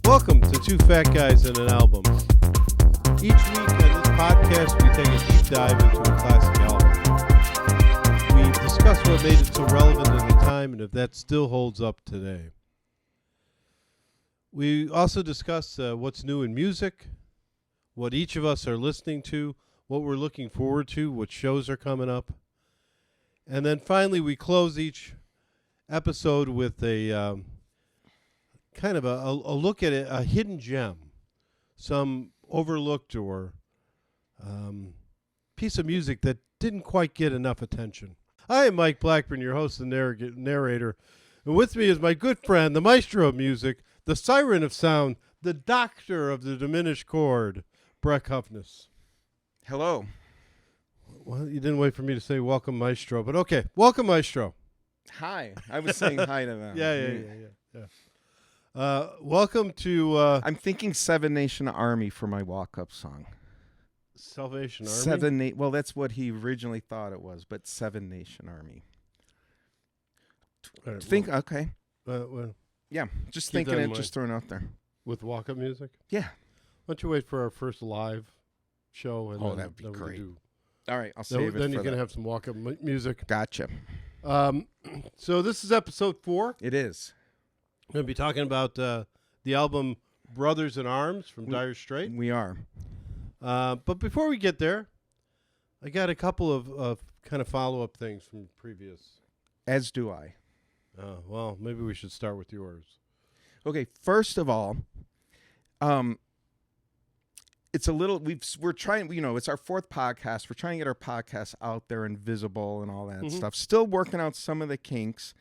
Welcome to Two Fat Guys and an Album. Each week on this podcast, we take a deep dive into a classic album. We discuss what made it so relevant at the time and if that still holds up today. We also discuss what's new in music, what each of us are listening to, what we're looking forward to, what shows are coming up. And then finally, we close each episode with a kind of a look at a hidden gem, some overlooked or piece of music that didn't quite get enough attention. I am Mike Blackburn, your host and narrator. And with me is my good friend, the Maestro of music, the siren of sound, the doctor of the diminished chord, Brek Hufnus. Hello. Well, you didn't wait for me to say welcome, Maestro, but okay. Welcome, Maestro. Hi. I was saying hi to them. Yeah. Welcome to... I'm thinking Seven Nation Army for my walk-up song. Salvation Army? Well, that's what he originally thought it was, but Seven Nation Army. Right, okay. Well, Yeah, just thinking it, just throwing it out there. with walk-up music? Yeah. Why don't you wait for our first live show? And that would be great. All right, I'll save it then for you're going to that. have some walk-up music. Gotcha. So this is episode 4. It is. We're going to be talking about the album Brothers in Arms from Dire Straits. We are. But before we get there, I got a couple of kind of follow-up things from previous. As do I. Well, maybe we should start with yours. Okay, first of all, it's a little, we're trying, it's our 4th podcast. We're trying to get our podcast out there and visible and all that stuff. Still working out some of the kinks.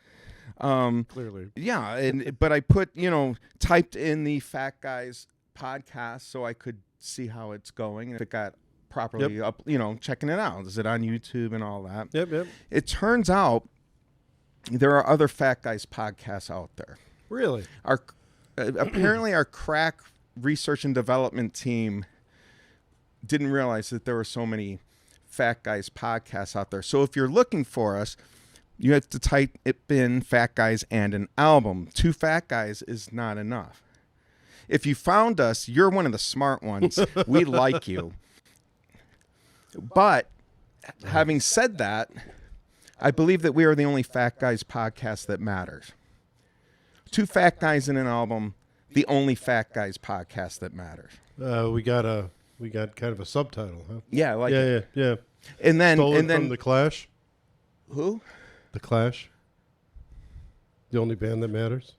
Clearly. Yeah, but I put, typed in the Fat Guys podcast so I could see how it's going. If it got properly up, checking it out. Is it on YouTube and all that? Yep. It turns out there are other Fat Guys podcasts out there. Really? Apparently our crack research and development team didn't realize that there were so many Fat Guys podcasts out there. So if you're looking for us, you have to type in Fat Guys and an album. 2 Fat Guys is not enough. If you found us, you're one of the smart ones. We like you. But having said that, I believe that we are the only Fat Guys podcast that matters. 2 Fat Guys and an album, the only Fat Guys podcast that matters. We got kind of a subtitle, huh? Yeah, I like it. Yeah. And then From The Clash. Who? The Clash. The only band that matters.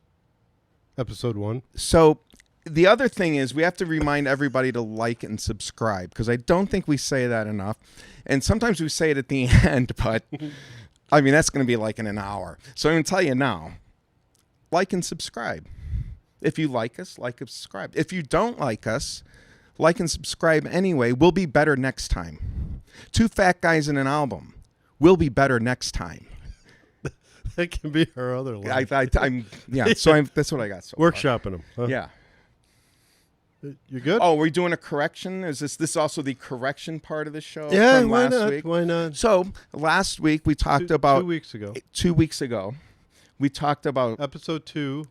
Episode 1. So the other thing is we have to remind everybody to like and subscribe because I don't think we say that enough. And sometimes we say it at the end, but I mean, that's going to be like in an hour. So I'm going to tell you now, like and subscribe. If you like us, like and subscribe. If you don't like us, like and subscribe anyway. We'll be better next time. 2 Fat Guys and an album. We'll be better next time. That can be our other line. That's what I got so Workshopping them. Huh? Yeah. You good? Oh, we're doing a correction? Is this also the correction part of the show? Yeah, from last week? Why not? So last week we talked about 2 weeks ago. 2 weeks ago, we talked about episode 2.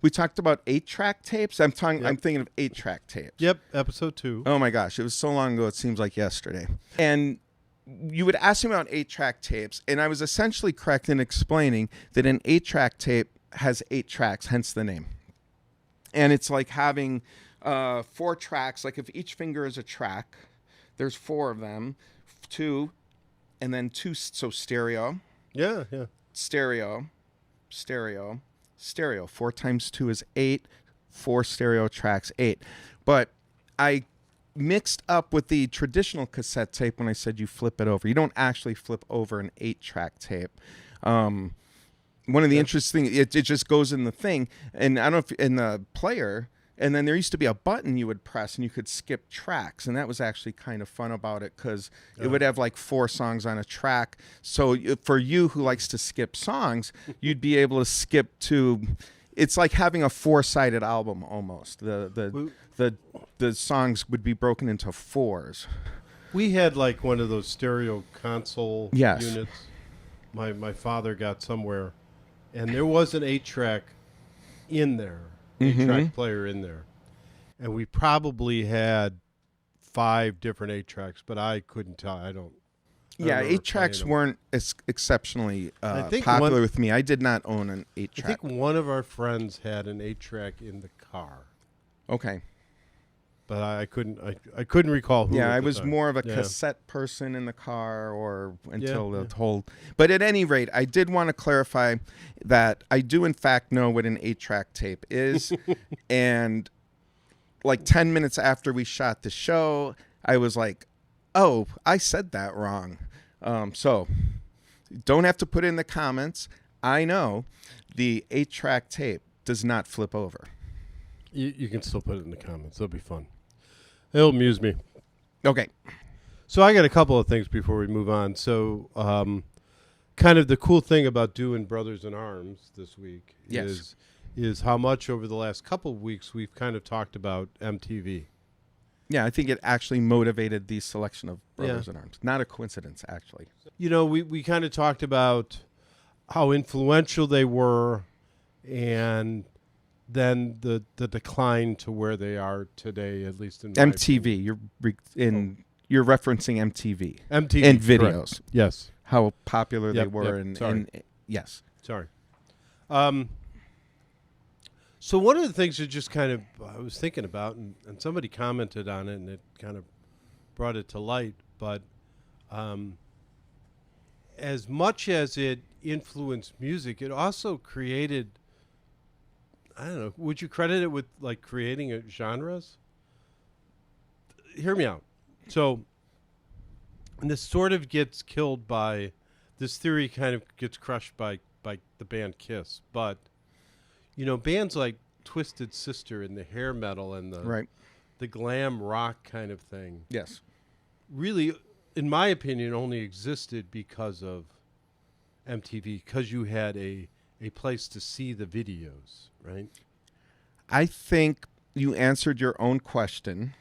We talked about 8-track tapes. I'm thinking of 8-track tapes. Yep, episode 2. Oh my gosh, it was so long ago. It seems like yesterday. And you would ask me about 8-track tapes, and I was essentially correct in explaining that an 8-track tape has 8 tracks, hence the name. And it's like having 4 tracks. Like if each finger is a track, there's 4 of them, 2, and then 2. So stereo. Yeah. Stereo. 4 times 2 is 8. 4 stereo tracks, 8. But I mixed up with the traditional cassette tape when I said you flip it over. You don't actually flip over an 8-track tape. One of the interesting, it just goes in the thing, and I don't know if in the player, and then there used to be a button you would press and you could skip tracks, and that was actually kind of fun about it because it would have like 4 songs on a track. So for you who likes to skip songs, you'd be able to skip to. It's like having a 4-sided album almost. The songs would be broken into 4s. We had like one of those stereo console units. My father got somewhere, and there was an 8-track in there. 8-track player in there. And we probably had 5 different 8-tracks, but I couldn't tell. I don't Yeah, remember 8-tracks playing them. weren't exceptionally I think popular with me. I did not own an I 8-track. think one of our friends had an 8-track in the car, Okay. but I couldn't recall who. Yeah, at I the was time. more of a Yeah. cassette person in the car or until Yeah, the whole. But at any rate, I did want to clarify that I do in fact know what an 8-track tape is. And like 10 minutes after we shot the show, I was like, oh, I said that wrong. So don't have to put it in the comments. I know the 8-track tape does not flip over. You can still put it in the comments. It'll be fun. It'll amuse me. Okay. So I got a couple of things before we move on. So kind of the cool thing about doing Brothers in Arms this week is how much over the last couple of weeks we've kind of talked about MTV. Yeah, I think it actually motivated the selection of Brothers Yeah. in Arms. Not a coincidence, actually. You know, we kind of talked about how influential they were and then the decline to where they are today, at least in my MTV. You're referencing MTV. MTV and correct. videos. Yes. How popular they Yep, were. yep, And, sorry. and yes. Sorry. So one of the things that just kind of I was thinking about, and somebody commented on it, and it kind of brought it to light, but as much as it influenced music, it also created, I don't know, would you credit it with like creating genres? Hear me out. So, and this sort of gets killed by, this theory kind of gets crushed by the band Kiss, but you know, bands like Twisted Sister and the hair metal and the glam rock kind of thing Yes. really, in my opinion, only existed because of MTV, because you had a place to see the videos, right? I think you answered your own question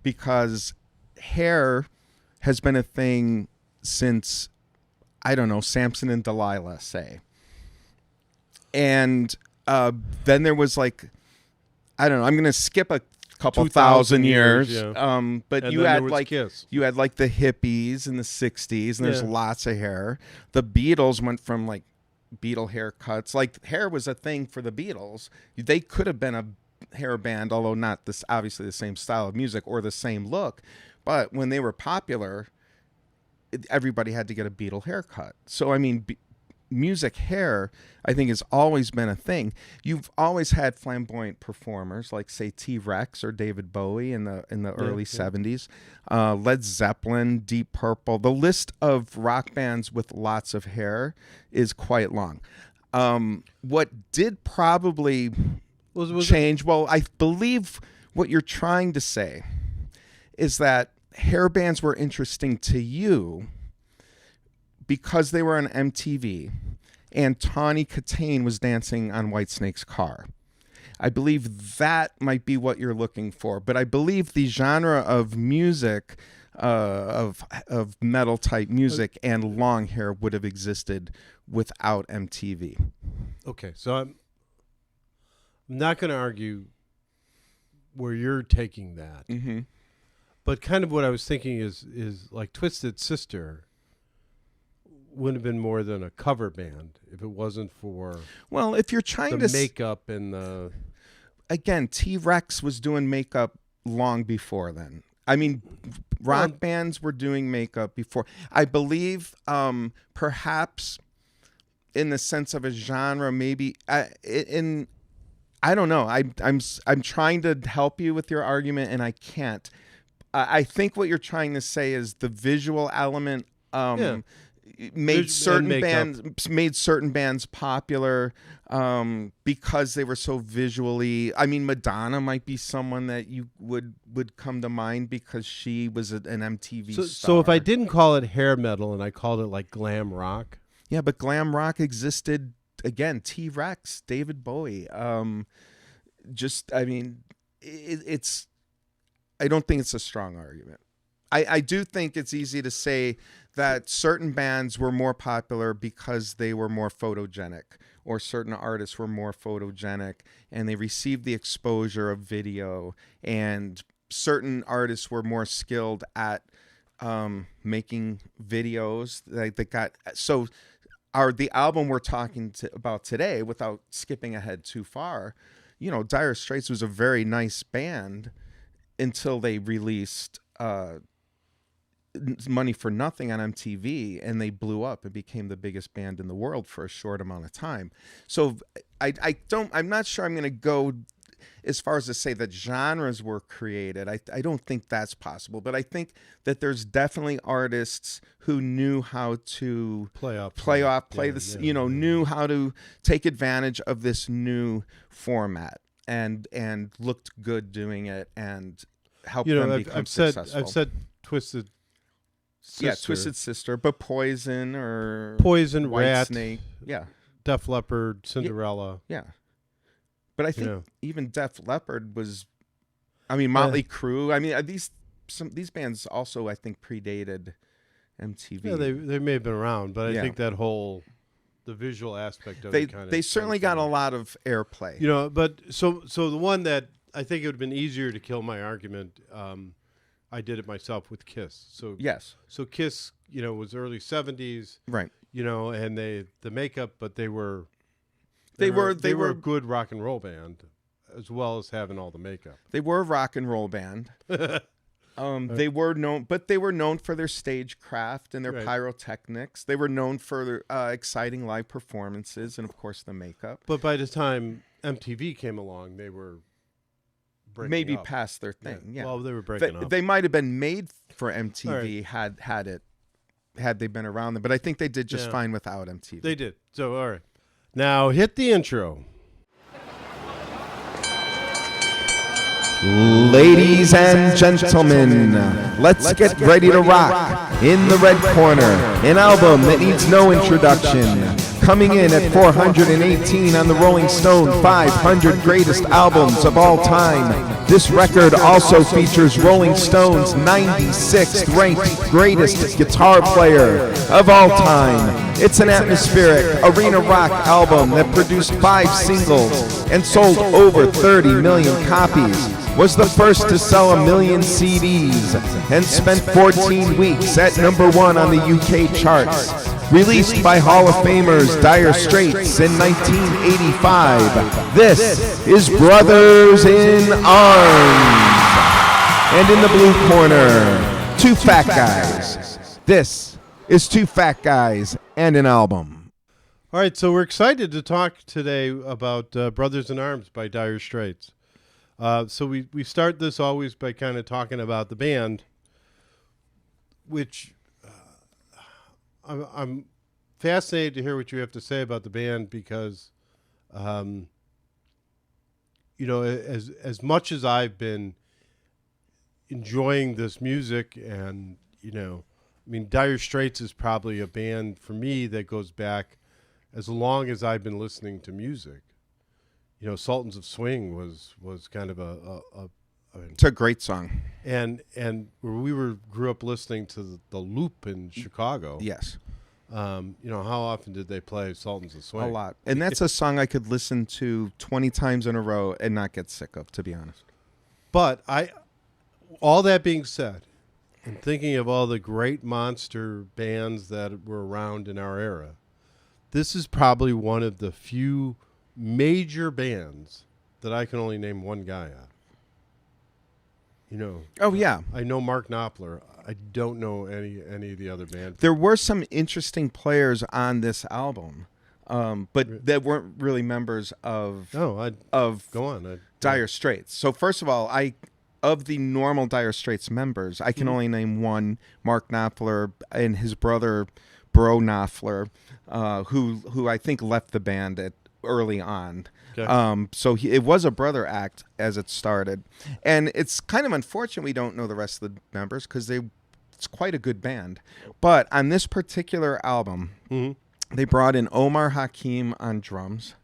because hair has been a thing since, I don't know, Samson and Delilah, say. And then there was like, I don't know, I'm going to skip a couple 2,000 thousand years. yeah. But And you then there had was like Kiss. you had like the hippies in the 60s, and there's Yeah. lots of hair. The Beatles went from like Beatle haircuts. Like hair was a thing for the Beatles. They could have been a hair band, although not this obviously the same style of music or the same look. But when they were popular, everybody had to get a Beatle haircut. So I mean, music hair, I think, has always been a thing. You've always had flamboyant performers like, say, T-Rex or David Bowie in the early 70s. Led Zeppelin, Deep Purple. The list of rock bands with lots of hair is quite long. What did probably change? Well, I believe what you're trying to say is that hair bands were interesting to you because they were on MTV and Tawny Katane was dancing on Whitesnake's car. I believe that might be what you're looking for. But I believe the genre of music, of metal type music and long hair would have existed without MTV. Okay, so I'm not going to argue where you're taking that. Mm-hmm. But kind of what I was thinking is like Twisted Sister wouldn't have been more than a cover band if it wasn't for Well, if you're trying the to makeup and the again, T-Rex was doing makeup long before then. I mean, rock bands were doing makeup before. I believe, perhaps, in the sense of a genre, maybe I don't know. I'm trying to help you with your argument, and I can't. I think what you're trying to say is the visual element made certain bands popular because they were so visually. I mean, Madonna might be someone that you would come to mind because she was an MTV star. So if I didn't call it hair metal and I called it like glam rock, yeah, but glam rock existed again. T-Rex, David Bowie. I mean, it's. I don't think it's a strong argument. I do think it's easy to say that certain bands were more popular because they were more photogenic, or certain artists were more photogenic, and they received the exposure of video, and certain artists were more skilled at making videos. They got so. The album we're talking about today, without skipping ahead too far, Dire Straits was a very nice band until they released Money for Nothing on MTV, and they blew up and became the biggest band in the world for a short amount of time. So I'm not sure I'm going to go as far as to say that genres were created. I don't think that's possible, but I think that there's definitely artists who knew how to knew how to take advantage of this new format and looked good doing it and helped them become successful. I've said Twisted Sister. Yeah, Twisted Sister, but Poison, Rat, Snake, Def Leppard, Cinderella. Yeah. But I think even Def Leppard was, Motley Crue. These bands also, I think, predated MTV. Yeah, they may have been around, but I think that the visual aspect of it kind of. They certainly got a lot of airplay. But so the one that I think it would have been easier to kill my argument, I did it myself with Kiss. So yes. So Kiss, was early 70s. Right. And the makeup, but they were a good rock and roll band, as well as having all the makeup. They were a rock and roll band. They were known for their stagecraft and their pyrotechnics. They were known for their exciting live performances and, of course, the makeup. But by the time MTV came along, they were breaking up. Past their thing. Yeah. Well, they were breaking up. They might have been made for MTV had they been around them, but I think they did just fine without MTV. They did. So all right. Now hit the intro. Ladies and gentlemen, let's get ready to rock. In the red corner, an album that needs no introduction. Coming in at 418 on the Rolling Stone 500 Greatest Albums of All Time. This record also features Rolling Stone's 96th ranked greatest guitar player of all time. It's an atmospheric arena rock album that produced 5 singles and sold over 30 million copies. Was the first to sell 1 million CDs and spent 14 weeks at #1 on the UK charts. Released by Hall of Famers Dire Straits in 1985, this is Brothers in Arms. And in the blue corner, 2 fat guys. This is 2 fat guys and an album. All right, so we're excited to talk today about Brothers in Arms by Dire Straits. So we start this always by kind of talking about the band, which I'm fascinated to hear what you have to say about the band because, as much as I've been enjoying this music and, Dire Straits is probably a band for me that goes back as long as I've been listening to music. Sultans of Swing was kind of it's a great song. And we grew up listening to the Loop in Chicago. Yes. How often did they play Sultans of Swing? A lot. And that's a song I could listen to 20 times in a row and not get sick of, to be honest. But all that being said, and thinking of all the great monster bands that were around in our era, this is probably one of the few major bands that I can only name one guy out. Oh yeah, I know Mark Knopfler. I don't know any of the other band. There were some interesting players on this album, but that weren't really members of Dire Straits. So first of all, of the normal Dire Straits members, I can only name one: Mark Knopfler and his brother Bro Knopfler, who I think left the band early on. Okay. So it was a brother act as it started, and it's kind of unfortunate we don't know the rest of the members because it's quite a good band. But on this particular album, they brought in Omar Hakim on drums,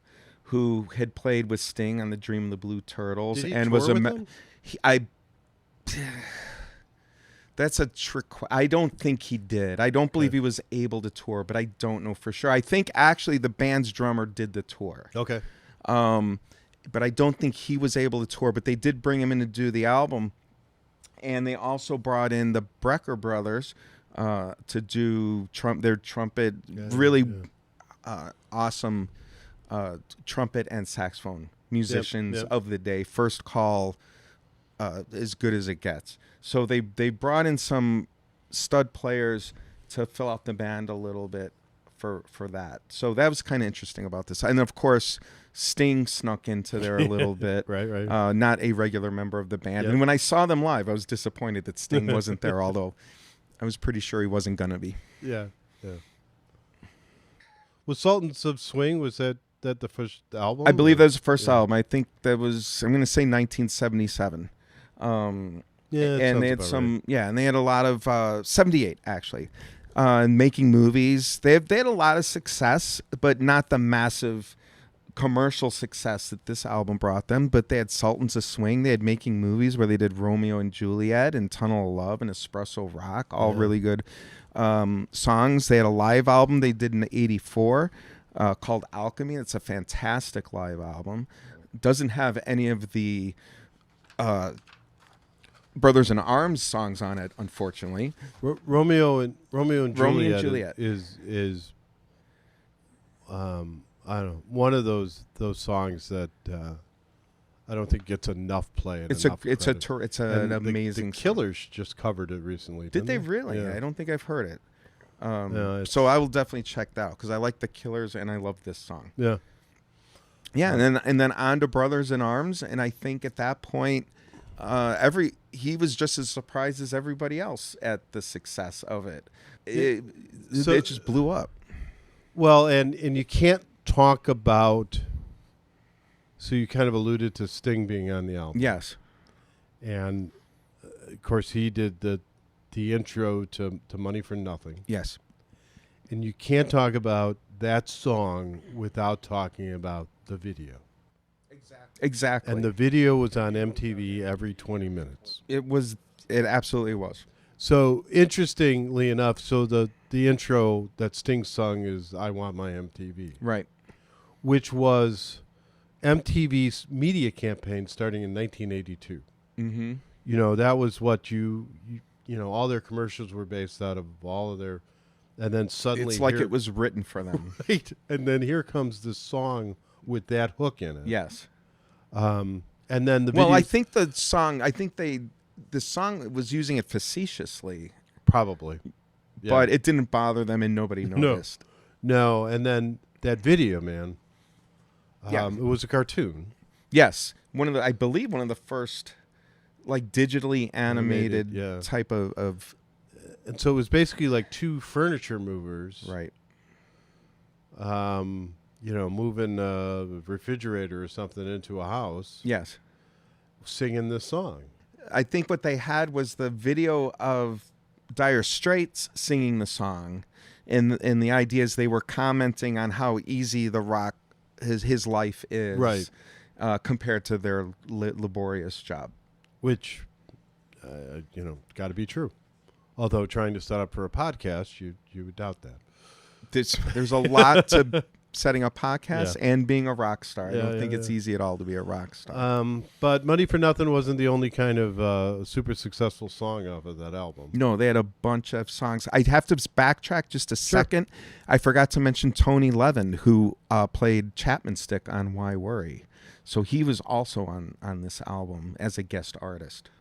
who had played with Sting on the Dream of the Blue Turtles. Did he and tour was with them? That's a trick. I don't think he did. I don't believe he was able to tour, but I don't know for sure. I think actually the band's drummer did the tour. Okay. But I don't think he was able to tour. But they did bring him in to do the album, and they also brought in the Brecker brothers to do their trumpet. Awesome trumpet and saxophone musicians of the day. First call, as good as it gets. So they brought in some stud players to fill out the band a little bit for that. So that was kind of interesting about this. And of course, Sting snuck into there a little bit. Right. Not a regular member of the band. Yep. And when I saw them live, I was disappointed that Sting wasn't there, although I was pretty sure he wasn't going to be. Yeah. Was Sultans of Swing, was that the first album? I believe that was the first album. I think that was, I'm going to say 1977. And they had some, and they had a lot of 78 actually, making movies. They had a lot of success, but not the massive commercial success that this album brought them. But they had Sultans of Swing. They had making movies where they did Romeo and Juliet and Tunnel of Love and Espresso Rock, all really good songs. They had a live album they did in '84 called Alchemy. It's a fantastic live album. Doesn't have any of the Brothers in Arms songs on it, unfortunately. Romeo and Juliet is I don't know, one of those songs that I don't think gets enough play. It's an amazing. The Killers just covered it recently. Did they really? Yeah. I don't think I've heard it. So I will definitely check that out because I like the Killers and I love this song. Yeah. And then on to Brothers in Arms, and I think at that point, he was just as surprised as everybody else at the success of it. It just blew up. Well, and you can't talk about. So you kind of alluded to Sting being on the album. Yes. And of course he did the intro to Money for Nothing. Yes. And you can't talk about that song without talking about the video. Exactly. And the video was on MTV every 20 minutes. It absolutely was. So interestingly enough, so the intro that Sting sung is I Want My MTV. Right. Which was MTV's media campaign starting in 1982. Mm-hmm. You know, that was what you all their commercials were based out of all of their, and then suddenly it's like it was written for them. Right. And then here comes this song with that hook in it. Yes. And then the video. Well, I think the song was using it facetiously. Probably. Yeah. But it didn't bother them and nobody noticed. No. And then that video, man. It was a cartoon. Yes. I believe one of the first like digitally animated type of and so it was basically like two furniture movers. Right. Moving a refrigerator or something into a house. Yes. Singing this song. I think what they had was the video of Dire Straits singing the song, and the idea is they were commenting on how easy the rock his life is, right, compared to their laborious job, which got to be true. Although trying to set up for a podcast, you would doubt that. There's a lot to setting up podcasts and being a rock star. I don't think it's easy at all to be a rock star. But Money for Nothing wasn't the only kind of super successful song off of that album. No, they had a bunch of songs. I'd have to backtrack just a second. I forgot to mention Tony Levin, who played Chapman Stick on Why Worry. So he was also on this album as a guest artist.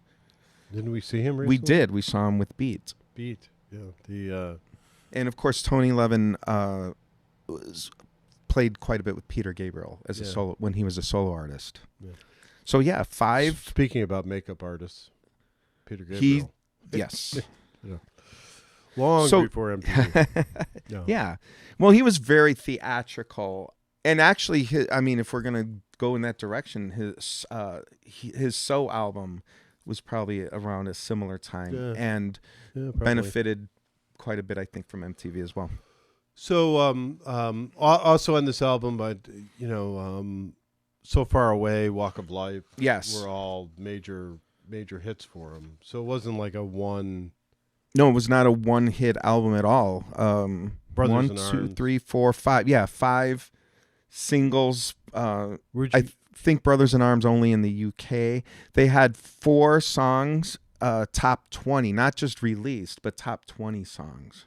Didn't we see him recently? We did. We saw him with Beat. Yeah. And of course, Tony Levin played quite a bit with Peter Gabriel as a solo when he was a solo artist. Yeah. So 5. Speaking about makeup artists, Peter Gabriel. Yes. Long before MTV. Yeah. Well, he was very theatrical, and actually, if we're gonna go in that direction, his So album was probably around a similar time and benefited quite a bit, I think, from MTV as well. So, also on this album, So Far Away, Walk of Life, yes, were all major hits for him. So it wasn't like a one No, it was not a one-hit album at all. Brothers One, in two, Arms. 3, 4, 5. Yeah, 5 singles. Where'd I you, think Brothers in Arms only in the UK. They had 4 songs, top 20, not just released, but top 20 songs.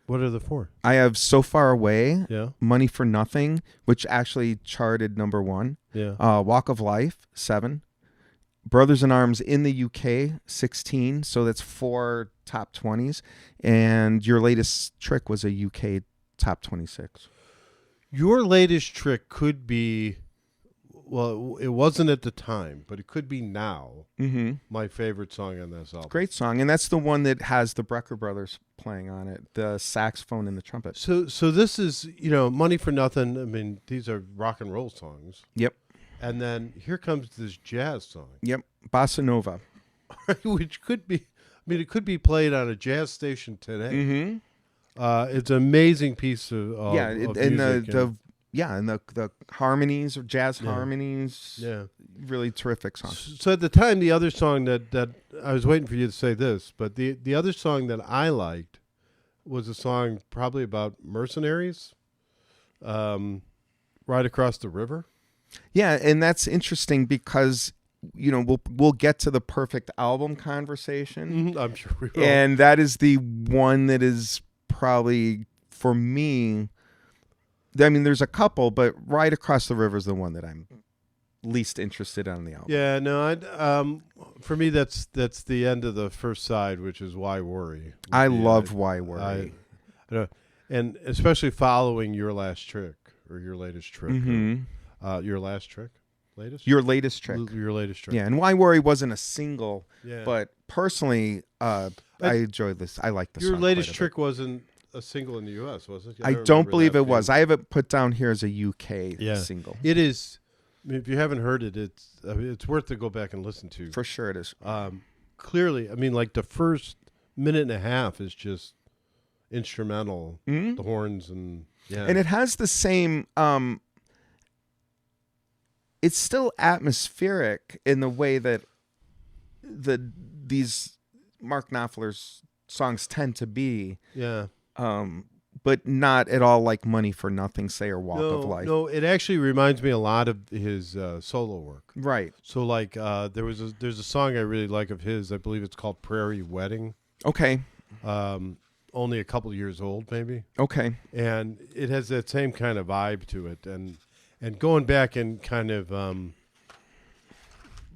what are the 4? I have So Far Away, Yeah. Money for Nothing, which actually charted number 1. Yeah. Walk of Life, 7. Brothers in Arms in the UK, 16. So that's 4 top 20s. And Your Latest Trick was a UK top 26. Your latest trick could be, well, it wasn't at the time, but it could be now. Mm-hmm. My favorite song on this album. Great song. And that's the one that has the Brecker brothers playing on it, the saxophone and the trumpet. So this is, Money for Nothing. I mean, these are rock and roll songs. Yep. And then here comes this jazz song. Yep. Bossa Nova. Which could be, it could be played on a jazz station today. Mm-hmm. It's an amazing piece of And music. the harmonies, or jazz Yeah. harmonies. Yeah. Really terrific song. So at the time, the other song that I was waiting for you to say this, but the other song that I liked was a song probably about mercenaries, Right Across the River. Yeah, and that's interesting because we'll get to the perfect album conversation, I'm sure we will. and that is the one that is probably for me. I mean, there's a couple, but Right Across the River is the one that I'm least interested in on the album. Yeah, no, for me that's the end of the first side, which is Why Worry. I love Why Worry. And especially following Your Last Trick or Your Latest Trick. Mm-hmm. Your Last Trick? Latest? Your Latest Trick. Your Latest Trick. Yeah, and Why Worry wasn't a single, Yeah. but personally, I enjoy this. I like this Your song Latest quite a bit. Trick wasn't a single in the U.S., was it? I don't believe it was. I have it put down here as a UK single. It is. I mean, if you haven't heard it, it's worth to go back and listen to. For sure it is. Clearly, I mean, like the first minute and a half is just instrumental, Mhm. the horns and And it has the same it's still atmospheric in the way that these Mark Knopfler's songs tend to be. yeah. But not at all like Money for Nothing, say, or Walk of Life. No, it actually reminds me a lot of his solo work. Right. So, like, there's a song I really like of his. I believe it's called Prairie Wedding. Okay. Only a couple years old, maybe. Okay. And it has that same kind of vibe to it. And going back and kind of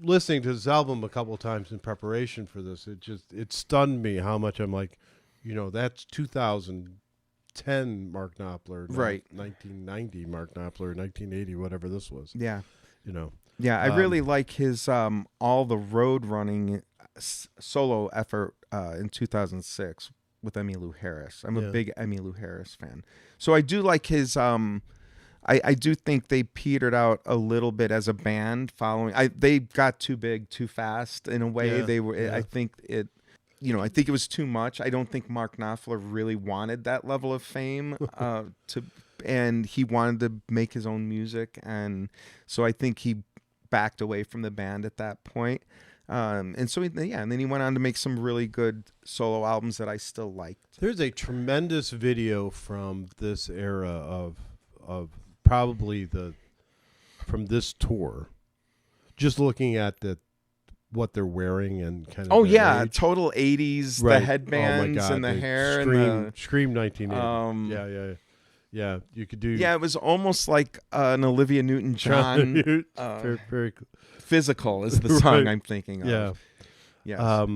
listening to this album a couple of times in preparation for this, it stunned me how much I'm like, that's 2010 Mark Knopfler, Right. 1990 Mark Knopfler, 1980, whatever this was. Yeah. Yeah, I really like his All the Road Running solo effort in 2006 with Emmylou Harris. I'm a big Emmylou Harris fan. So I do like his I do think they petered out a little bit as a band following. They got too big too fast in a way. Yeah, They were. yeah. I think it. I think it was too much. I don't think Mark Knopfler really wanted that level of fame and he wanted to make his own music, and so I think he backed away from the band at that point. And so and then he went on to make some really good solo albums that I still liked. There's a tremendous video from this era of probably from this tour. Just looking at what they're wearing and kind of. Oh their yeah, age. total 80s, Right. the headbands God, and the hair Scream and 1980. Yeah. You could do. yeah, it was almost like an Olivia Newton-John very, very cool. Physical is the song Right. I'm thinking of. Yeah. Yes.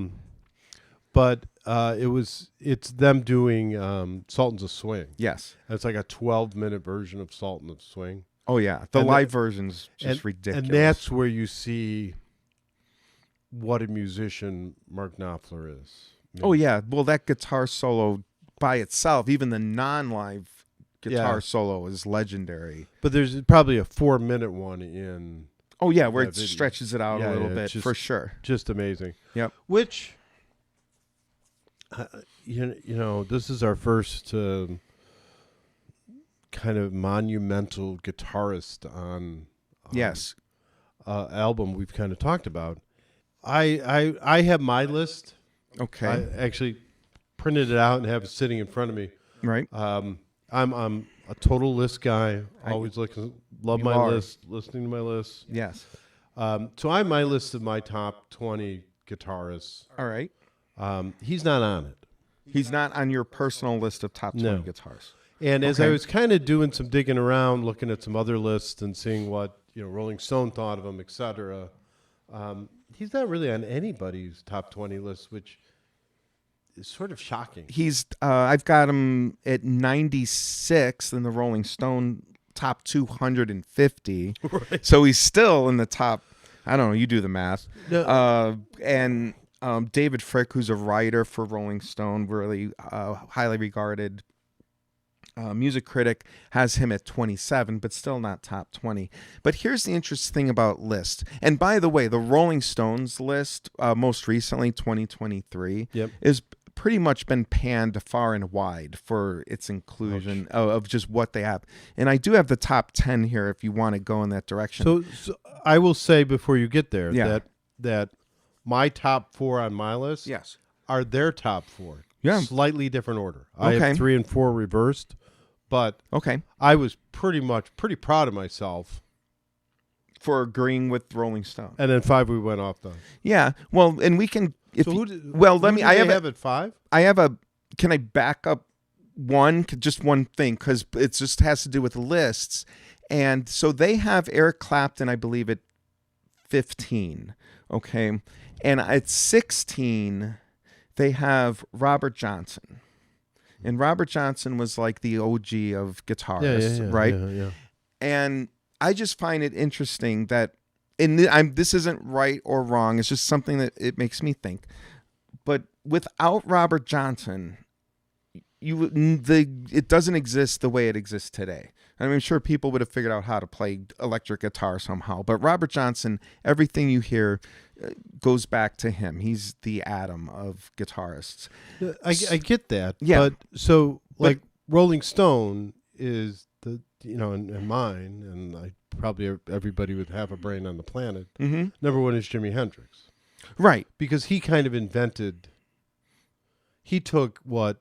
But it's them doing Sultans of Swing. Yes. And it's like a 12-minute version of Sultan of Swing. Oh yeah, the And live version's just ridiculous. And that's where you see what a musician Mark Knopfler is. Oh yeah, well that guitar solo by itself, even the non-live guitar solo is legendary. But there's probably a 4-minute one in. Oh yeah, where that it video. stretches it out a little bit just, for sure. Just amazing. Yep. Which, this is our first kind of monumental guitarist on Yes. album we've kind of talked about. I have my list. Okay. Actually, printed it out and have it sitting in front of me. Right. I'm a total list guy. Always love my list, listening to my list. Yes. So I have my list of my top 20 guitarists. All right. He's not on it. He's not on your personal list of top 20 guitars. And as I was kind of doing some digging around, looking at some other lists and seeing what Rolling Stone thought of him, etc., he's not really on anybody's top 20 list, which is sort of shocking. He's I've got him at 96 in the Rolling Stone top 250. Right. So he's still in the top. I don't know. You do the math. No. And David Frick, who's a writer for Rolling Stone, really highly regarded music critic, has him at 27, but still not top 20. But here's the interesting thing about lists. And by the way, the Rolling Stones list, most recently, 2023, is pretty much been panned far and wide for its inclusion of just what they have. And I do have the top 10 here if you want to go in that direction. So I will say before you get there that my top 4 on my list are their top 4. Yeah. Slightly different order. I have 3 and 4 reversed, but I was pretty proud of myself for agreeing with Rolling Stone. And then 5 we went off the. Yeah. Well, and we can I have at 5? I have a can I back up just one thing, cuz it just has to do with lists. And so they have Eric Clapton, I believe, at 15. Okay. And at 16 they have Robert Johnson. And Robert Johnson was like the OG of guitarists, right? Yeah. And I just find it interesting that, this isn't right or wrong. It's just something that it makes me think. But without Robert Johnson, it doesn't exist the way it exists today. I mean, I'm sure people would have figured out how to play electric guitar somehow. But Robert Johnson, everything you hear goes back to him. He's the Adam of guitarists. I get that. Yeah. But Rolling Stone is and mine, and probably everybody would have a brain on the planet. Mm-hmm. Number 1 is Jimi Hendrix. Right. Because he kind of he took what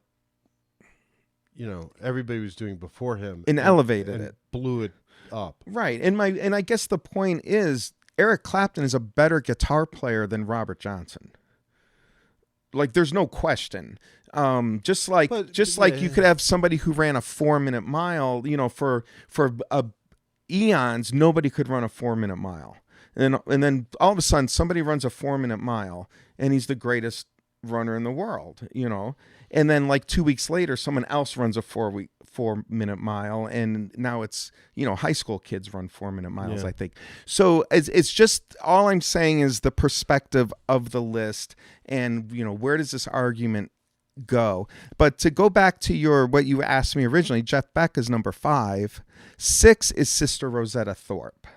everybody was doing before him and elevated it, blew it up. Right. And I guess the point is Eric Clapton is a better guitar player than Robert Johnson. Like, there's no question. Just like you could have somebody who ran a 4-minute mile, for eons, nobody could run a 4-minute mile. And then all of a sudden somebody runs a 4-minute mile and he's the greatest runner in the world, And then like 2 weeks later, someone else runs a 4-minute mile, and now it's high school kids run 4-minute miles. I think so. It's just, all I'm saying is the perspective of the list, and where does this argument go? But to go back to what you asked me originally, Jeff Beck is number 5. 6 is Sister Rosetta Tharpe.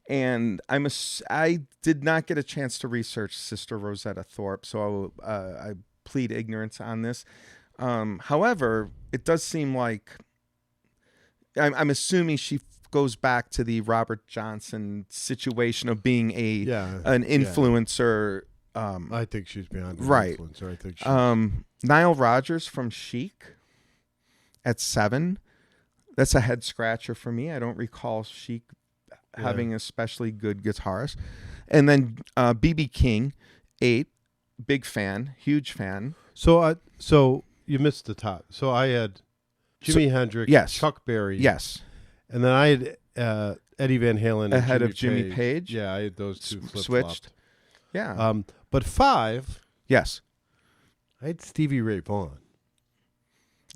And I did not get a chance to research Sister Rosetta Tharpe, so I plead ignorance on this. However, it does seem like I'm assuming she goes back to the Robert Johnson situation of being an influencer. I think she's beyond an right. influencer. I think Nile Rodgers from Chic at 7. That's a head scratcher for me. I don't recall Chic having especially good guitarists. And then B.B. King, 8. Big fan, huge fan. So you missed the top. So I had Jimi Hendrix, Chuck Berry, and then I had Eddie Van Halen ahead of Jimmy Page. Yeah, I had those two switched. Yeah. But 5. Yes. I had Stevie Ray Vaughan.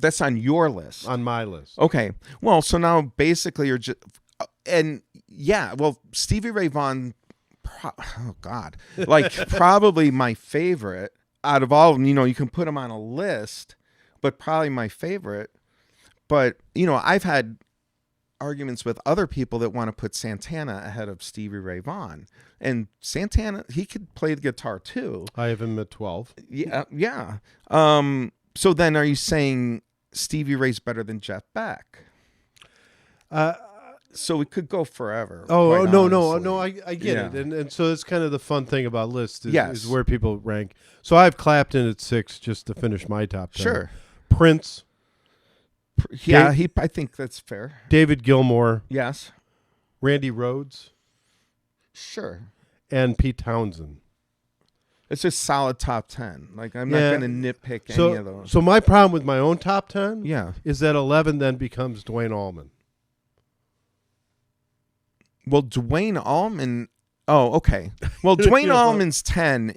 That's on your list. On my list. Okay. Well, so now basically you're just Stevie Ray Vaughan. Oh God! Like probably my favorite out of all of them. You can put him on a list, but probably my favorite. But I've had arguments with other people that want to put Santana ahead of Stevie Ray Vaughan, and Santana, he could play the guitar too. I have him at 12. Yeah. So then, are you saying Stevie Ray's better than Jeff Beck? So we could go forever. Oh, quite no, honestly. I get it, Yeah. and so it's kind of the fun thing about lists is, Yes. is where people rank. So I have Clapton at 6 just to finish my top 10. Sure. Prince, Yeah, I think that's fair. David Gilmour, Yes. Randy Rhoads, Sure. and Pete Townsend. It's a solid top 10. Like, I'm not Yeah. going to nitpick any So, of those. so my problem with my own top 10 Yeah. is that 11 then becomes Dwayne Allman. Well, Dwayne Allman. Oh, okay. Well, Dwayne Yeah, Allman's 10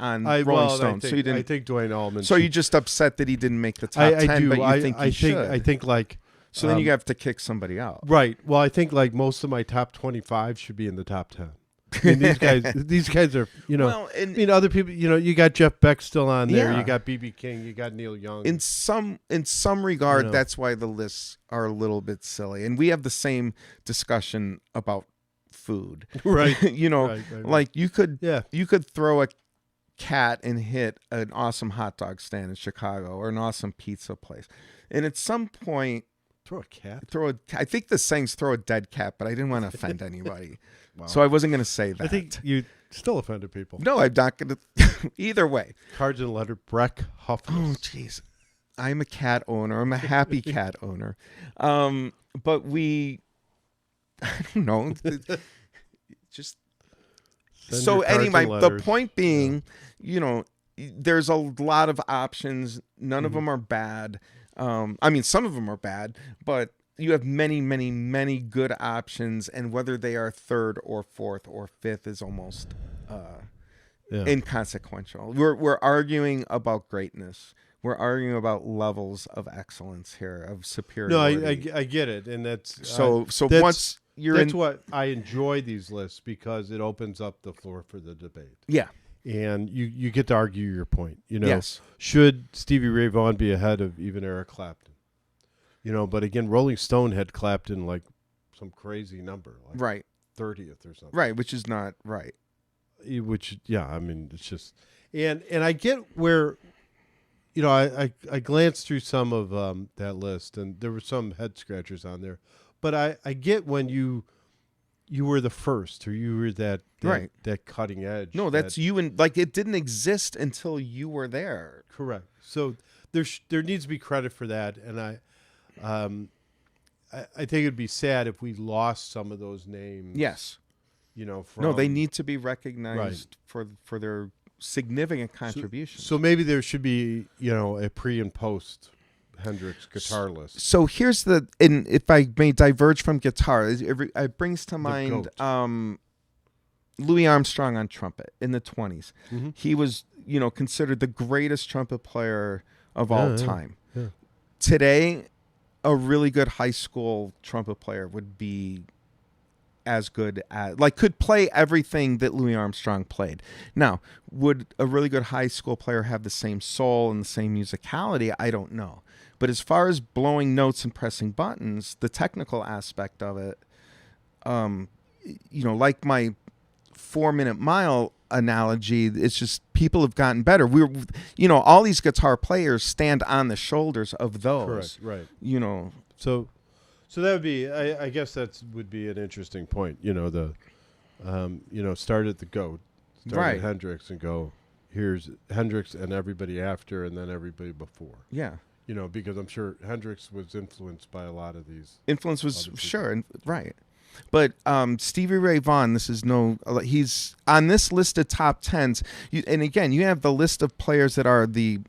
on Rolling Stone. So you I didn't. think Dwayne Allman. So should- you're just upset that he didn't make the top I 10, do. but you think he should. I think like So then you have to kick somebody out. right. Well, I think like most of my top 25 should be in the top 10. I mean, these guys are, Well, I mean, other people, you got Jeff Beck still on there. Yeah. You got B.B. King. You got Neil Young. in some regard, You know. that's why the lists are a little bit silly. And we have the same discussion about food. right. Right. Like you could Yeah. throw a cat and hit an awesome hot dog stand in Chicago or an awesome pizza place. And at some point, Throw a cat. I think the saying's throw a dead cat, but I didn't want to offend anybody. Wow. So I wasn't going to say that. I think you still offended people. No, I'm not going to. Either way. Cards and letter. Brek Oh, Hufnus. jeez. I'm a cat owner. I'm a happy cat owner. But we, I don't know. Just Send so your cards anyway, and the letters. point being, there's a lot of options. None of them are bad. I mean, some of them are bad, but you have many, many, many good options, and whether they are third or fourth or fifth is almost inconsequential. We're arguing about greatness. We're arguing about levels of excellence here, of No, superiority. I get it, and that's So that's- once you're that's in, what I enjoy these lists because it opens up the floor for the debate, yeah, and you get to argue your point. yes, Should Stevie Ray Vaughan be ahead of even Eric Clapton? But again, Rolling Stone had Clapton like some crazy number, like right, 30th or something. right, which is not right. Which, yeah, I mean, it's just, and I get where, I glanced through some of that list, and there were some head scratchers on there, but I get when you were the first, or you were that Right. that cutting edge. No, that's you, and like it didn't exist until you were there. correct. So there needs to be credit for that, and I think it'd be sad if we lost some of those names. Yes. From, No, they need to be recognized for their significant contributions. So maybe there should be, a pre and post Hendrix guitar list. So here's and if I may diverge from guitar, it brings to mind goat. Louis Armstrong on trumpet in the 20s. Mhm. He was, considered the greatest trumpet player of all Yeah. time. Yeah. Today, a really good high school trumpet player would be as good as, could play everything that Louis Armstrong played. Now, would a really good high school player have the same soul and the same musicality? I don't know. But as far as blowing notes and pressing buttons, the technical aspect of it, like my 4-minute mile analogy, it's just people have gotten better. All these guitar players stand on the shoulders of those. Correct, right. So that would be, I guess that would be an interesting point. Start at the GOAT, start Right. at Hendrix, and go, here's Hendrix and everybody after, and then everybody before. Yeah. Because I'm sure Hendrix was influenced by a lot of these. Influence was Other people. sure, right. But Stevie Ray Vaughan, he's on this list of top 10s. And again, you have the list of players that are the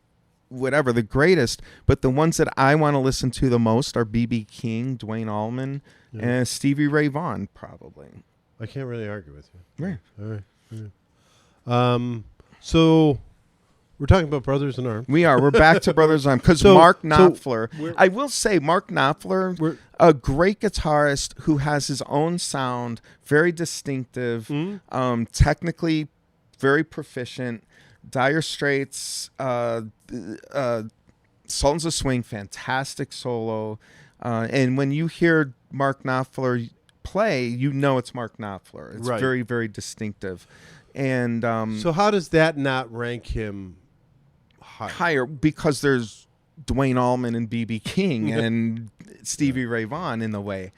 greatest, but the ones that I want to listen to the most are B.B. King, Dwayne Allman, Yeah. and Stevie Ray Vaughan, probably. I can't really argue with you. Right. All right. So we're talking about Brothers in Arms. We're back to Brothers in Arms because So- Mark so Knopfler. I will say Mark Knopfler, We're a great guitarist who has his own sound, very distinctive, technically very proficient. Dire Straits, Sultans of Swing, fantastic solo. And when you hear Mark Knopfler play, it's Mark Knopfler. It's Right. very, very distinctive. And so how does that not rank him high? higher because there's Dwayne Allman and B.B. King and Stevie Ray Vaughan in the way.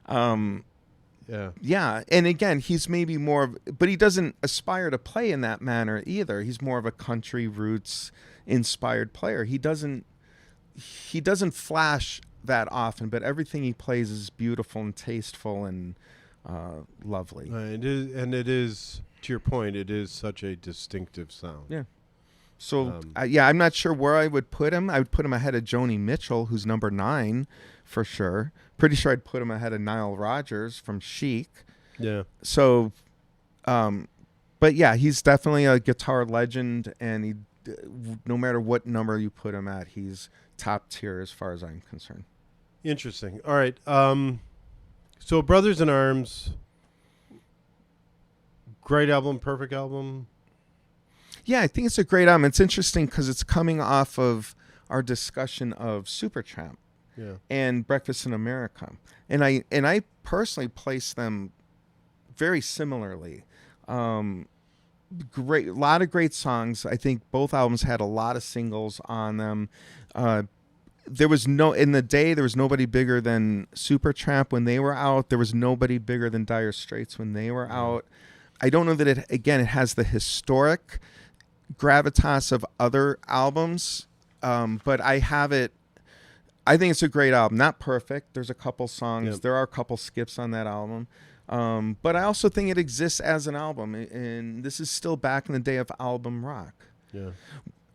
Yeah, and again, he's maybe more of, but he doesn't aspire to play in that manner either. He's more of a country roots inspired player. He doesn't flash that often, but everything he plays is beautiful and tasteful and lovely. It is, to your point, it is such a distinctive sound. Yeah. So I'm not sure where I would put him. I would put him ahead of Joni Mitchell, who's number 9 for sure. Pretty sure I'd put him ahead of Nile Rodgers from Chic. Yeah. So, but yeah, he's definitely a guitar legend, and no matter what number you put him at, he's top tier as far as I'm concerned. Interesting. All right. So Brothers in Arms, great album, perfect album. Yeah, I think it's a great album. It's interesting because it's coming off of our discussion of Supertramp and Breakfast in America, and I personally place them very similarly. Great, a lot of great songs. I think both albums had a lot of singles on them. There was nobody bigger than Supertramp when they were out. There was nobody bigger than Dire Straits when they were out. I don't know that it has the historic gravitas of other albums, but I think it's a great album. Not perfect. There's a couple songs. Yep. There are a couple skips on that album. But I also think it exists as an album, and this is still back in the day of album rock. Yeah,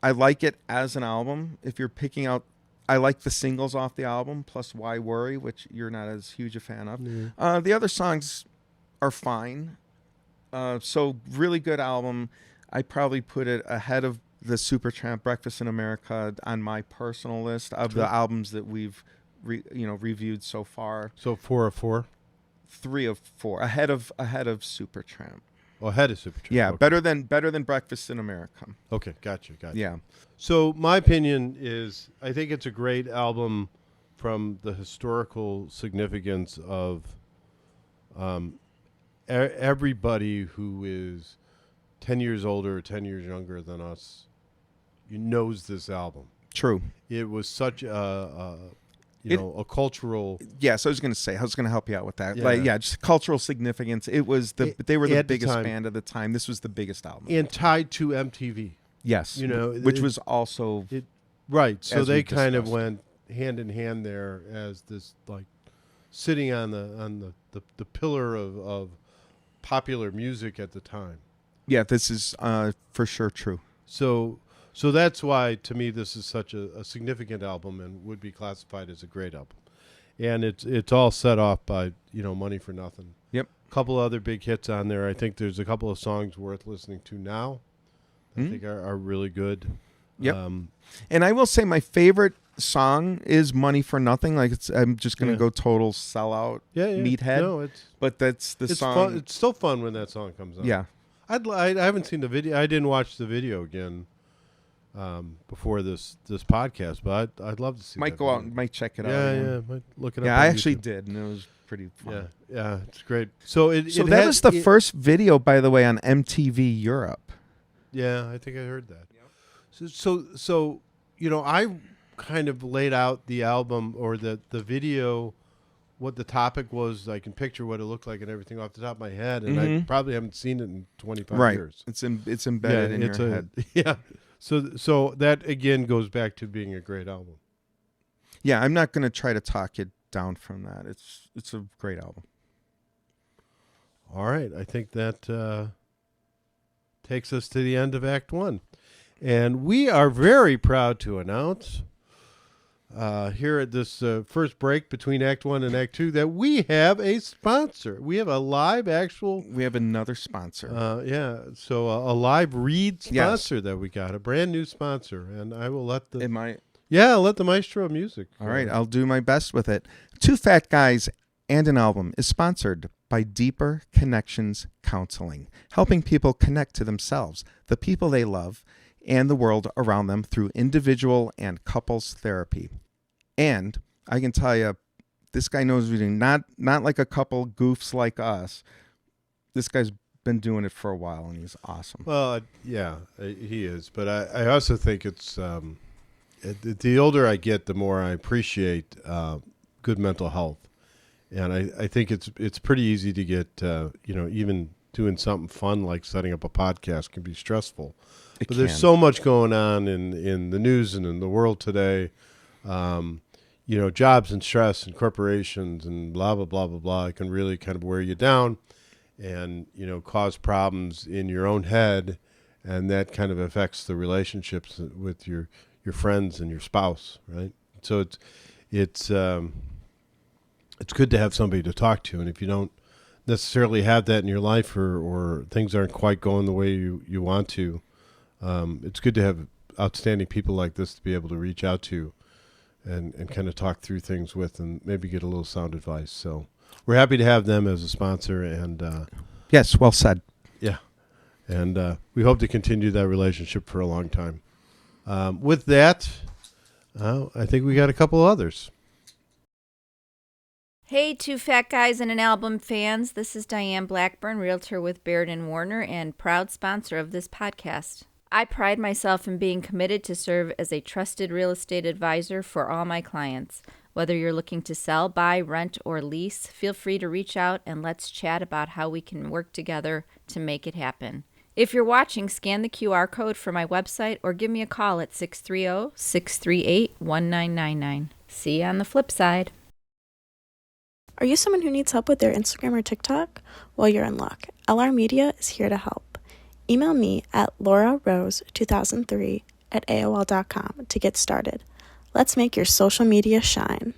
I like it as an album. If you're picking out, I like the singles off the album, plus Why Worry, which you're not as huge a fan of. Yeah. The other songs are fine. So really good album. I probably put it ahead of the Supertramp Breakfast in America on my personal list of the albums that we've reviewed so far. So 4 of 4? 3 of 4. Ahead of Supertramp. Oh, ahead of Supertramp. Yeah, okay. better than Breakfast in America. Okay, gotcha. Yeah. So my opinion is I think it's a great album from the historical significance of everybody who is 10 years older or 10 years younger than us knows this album. True. It was such a cultural. Yes, I was going to help you out with that. Yeah. Just cultural significance. They were the biggest band at the time. This was the biggest album. And tied to MTV. Yes. Which was also right. So they kind of went hand in hand there as this like sitting on the pillar of popular music at the time. Yeah, this is for sure true. So that's why, to me, this is such a significant album and would be classified as a great album. And it's all set off by Money for Nothing. Yep. A couple other big hits on there. I think there's a couple of songs worth listening to now. I think are really good. Yep. And I will say my favorite song is Money for Nothing. Like I'm just gonna go total sellout. Meathead. No, but that's the song. Fun. It's still fun when that song comes out. Yeah. I haven't seen the video. I didn't watch the video again before this podcast, but I'd love to see. Might go out and might check it out. Yeah, might look it up. Yeah, I actually did, and it was pretty fun. Yeah, it's great. So that was the first video, by the way, on MTV Europe. Yeah, I think I heard that. Yep. So I kind of laid out the album or the video, what the topic was. I can picture what it looked like and everything off the top of my head, and I probably haven't seen it in 25 years. It's embedded in your head. Yeah. So that again goes back to being a great album. Yeah, I'm not going to try to talk it down from that. It's a great album. All right, I think that takes us to the end of Act 1. And we are very proud to announce here at this first break between Act 1 and Act 2 that we have a sponsor. We have a live We have another sponsor. So a live read sponsor that we got, a brand new sponsor. And I will let the... I'll let the Maestro music. All right, I'll do my best with it. Two Fat Guys and an Album is sponsored by Deeper Connections Counseling, helping people connect to themselves, the people they love, and the world around them through individual and couples therapy. And I can tell you, this guy knows reading, not like a couple goofs like us. This guy's been doing it for a while, and he's awesome. Well, yeah, he is. But I also think it's the older I get, the more I appreciate good mental health. And I think it's pretty easy to get, even doing something fun like setting up a podcast can be stressful. But there's so much going on in the news and in the world today. Jobs and stress and corporations and blah, blah, blah, blah, blah. It can really kind of wear you down and, cause problems in your own head. And that kind of affects the relationships with your friends and your spouse, right? So it's good to have somebody to talk to. And if you don't necessarily have that in your life or things aren't quite going the way you want to, it's good to have outstanding people like this to be able to reach out to and kind of talk through things with and maybe get a little sound advice. So we're happy to have them as a sponsor. And yes, well said. Yeah. And we hope to continue that relationship for a long time. With that, I think we got a couple others. Hey, two fat guys and an album fans. This is Diane Blackburn, realtor with Baird & Warner and proud sponsor of this podcast. I pride myself in being committed to serve as a trusted real estate advisor for all my clients. Whether you're looking to sell, buy, rent, or lease, feel free to reach out and let's chat about how we can work together to make it happen. If you're watching, scan the QR code for my website or give me a call at 630-638-1999. See you on the flip side. Are you someone who needs help with their Instagram or TikTok? Well, you're in luck. LR Media is here to help. Email me at laurarose2003@aol.com to get started. Let's make your social media shine.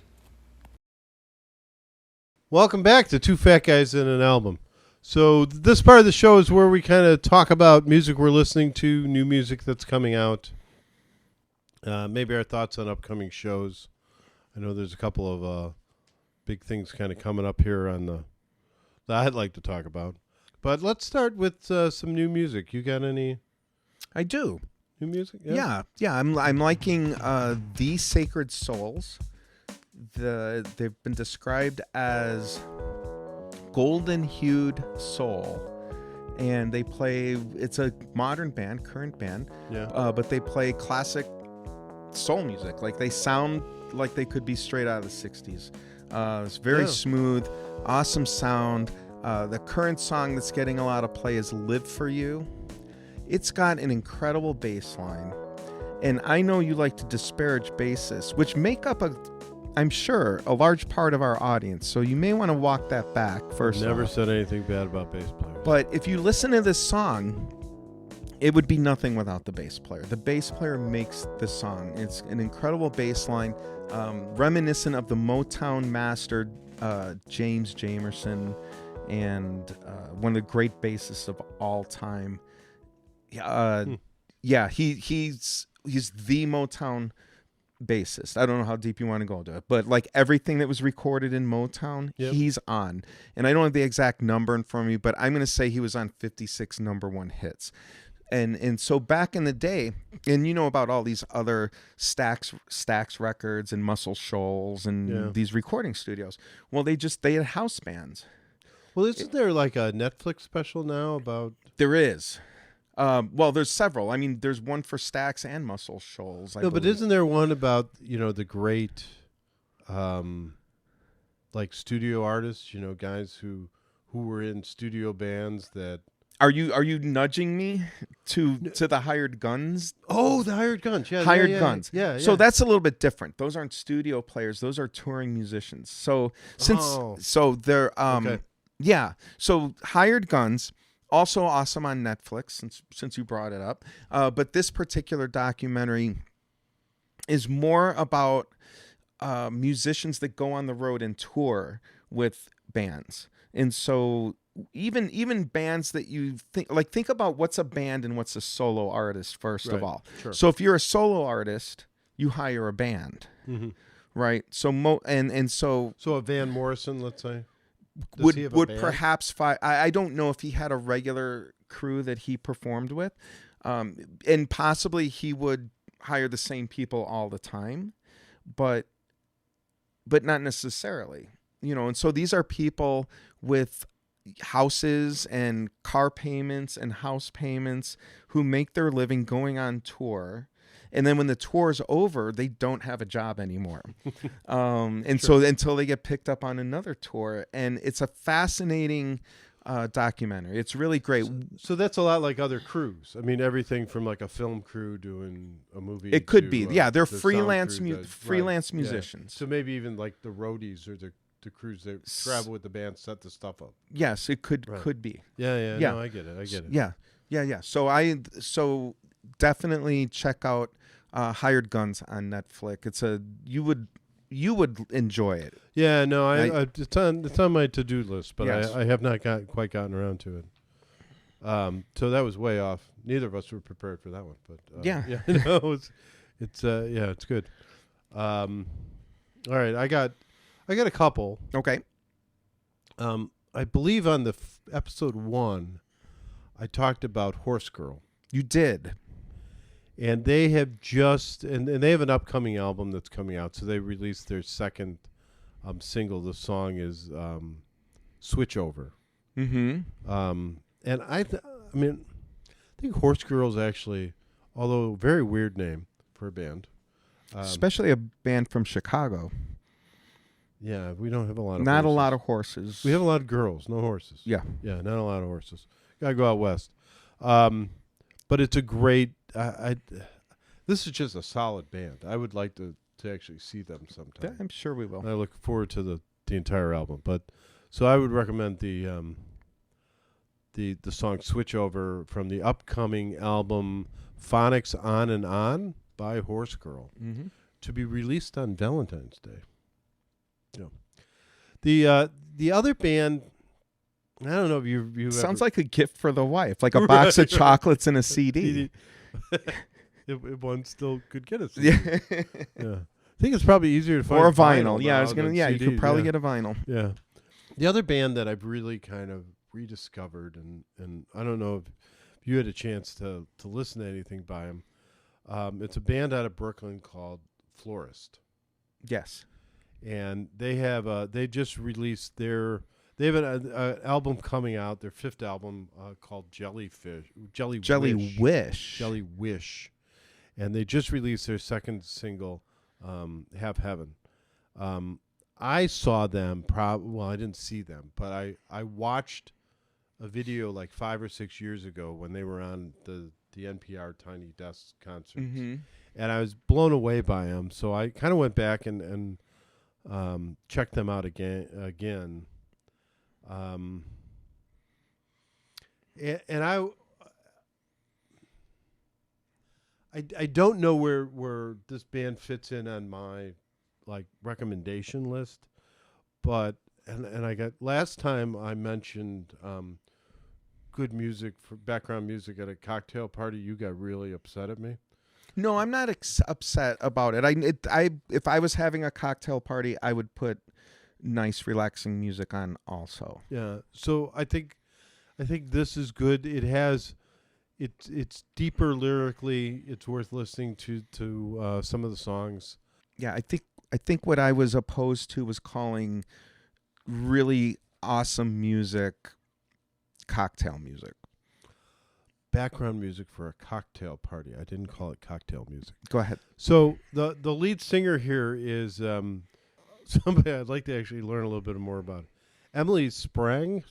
Welcome back to Two Fat Guys and an Album. So this part of the show is where we kind of talk about music we're listening to, new music that's coming out, maybe our thoughts on upcoming shows. I know there's a couple of big things kind of coming up here that I'd like to talk about. But let's start with some new music. You got any? I do. New music? Yeah. I'm liking The Sacred Souls. They've been described as golden-hued soul, and they play. It's a modern band, current band. Yeah. But they play classic soul music. Like they sound like they could be straight out of the '60s. It's very smooth, awesome sound. The current song that's getting a lot of play is Live For You. It's got an incredible bass line. And I know you like to disparage bassists, which make up, I'm sure, a large part of our audience. So you may want to walk that back first. Never said anything bad about bass players. But if you listen to this song, it would be nothing without the bass player. The bass player makes the song. It's an incredible bass line, reminiscent of the Motown master James Jamerson, and one of the great bassists of all time. Yeah, he's the Motown bassist. I don't know how deep you want to go into it, but like everything that was recorded in Motown, he's on. And I don't have the exact number in front of me, but I'm going to say he was on 56 number one hits. And so back in the day, and you know about all these other Stax Records and Muscle Shoals and these recording studios. Well, they had house bands. Well, isn't there like a Netflix special now about? There is. Well, there's several. I mean, there's one for Stax and Muscle Shoals. But isn't there one about, the great, like studio artists, guys who were in studio bands that. Are you nudging me to the HiredGuns? Oh, the HiredGuns. Yeah. HiredGuns. Yeah. So that's a little bit different. Those aren't studio players. Those are touring musicians. So they're okay. Yeah. So HiredGuns, also awesome on Netflix, since you brought it up. But this particular documentary is more about musicians that go on the road and tour with bands. And so even bands that you think about what's a band and what's a solo artist first of all. Sure. So if you're a solo artist, you hire a band. Mm-hmm. Right? So So a Van Morrison, let's say. Would perhaps I don't know if he had a regular crew that he performed with, and possibly he would hire the same people all the time, but not necessarily, and so these are people with houses and car payments and house payments who make their living going on tour. And then when the tour's over, they don't have a job anymore. So until they get picked up on another tour. And it's a fascinating documentary. It's really great. So that's a lot like other crews. I mean, everything from like a film crew doing a movie. It could to, be. Yeah, they're the freelance sound crew freelance yeah. musicians. So maybe even like the roadies or the crews that travel with the band, set the stuff up. Yes, it could be. Yeah. No, I get it. Yeah. So definitely check out HiredGuns on Netflix. You would enjoy it. Yeah, no, it's on my to-do list, but yes. I have not quite gotten around to it. So that was way off. Neither of us were prepared for that one, but no, it's good. All right, I got a couple. Okay. I believe on the episode 1, I talked about Horsegirl. You did. And they have and they have an upcoming album that's coming out. So they released their second single. The song is Switch Over. Mm-hmm. And I think Horsegirl is actually, although a very weird name for a band. Especially a band from Chicago. Yeah, we don't have a lot of Not horses. a lot of horses. We have a lot of girls, no horses. Yeah. Yeah, not a lot of horses. Got to go out west. But it's a great... this is just a solid band. I would like to actually see them sometime. I'm sure we will. I look forward to the entire album. But so I would recommend the song Switch Over from the upcoming album Phonics On and On by Horsegirl, to be released on Valentine's Day. Yeah. The other band, I don't know if you sounds like a gift for the wife, like a box of chocolates and a CD. if one still could get a CD. Yeah. I think it's probably easier to find or a vinyl. Yeah, I was gonna. Yeah, CDs, you could probably get a vinyl. Yeah. The other band that I've really kind of rediscovered, and I don't know if you had a chance to listen to anything by them. It's a band out of Brooklyn called Florist. Yes. And they just released they have an album coming out, their 5th album called Jellywish. And they just released their second single, Have Heaven. I saw them, I didn't see them, but I watched a video like 5 or 6 years ago when they were on the NPR Tiny Desk concerts. Mm-hmm. And I was blown away by them. So I kind of went back and checked them out again. And I don't know where this band fits in on my recommendation list, but and I got last time I mentioned good music for background music at a cocktail party. You got really upset at me. No, I'm not upset about it. If I was having a cocktail party, I would put nice, relaxing music on also. Yeah. So I think this is good. It has, it's deeper lyrically. It's worth listening to some of the songs. Yeah, I think what I was opposed to was calling really awesome music cocktail music. Background music for a cocktail party. I didn't call it cocktail music. Go ahead. So the lead singer here is somebody I'd like to actually learn a little bit more about. EmilySprague.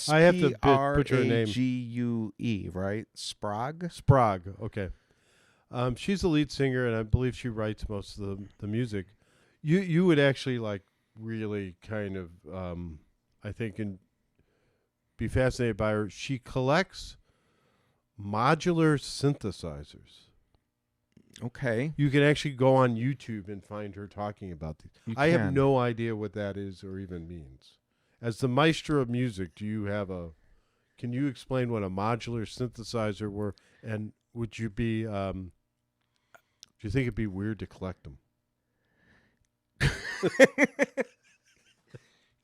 I have to butcher her name. SPRAGUE, right? Sprague. Okay. She's the lead singer, and I believe she writes most of the music. You would actually really kind of I think be fascinated by her. She collects modular synthesizers. Okay. You can actually go on YouTube and find her talking about these. I have no idea what that is or even means. As the maestro of music, can you explain what a modular synthesizer were, and would you be do you think it'd be weird to collect them?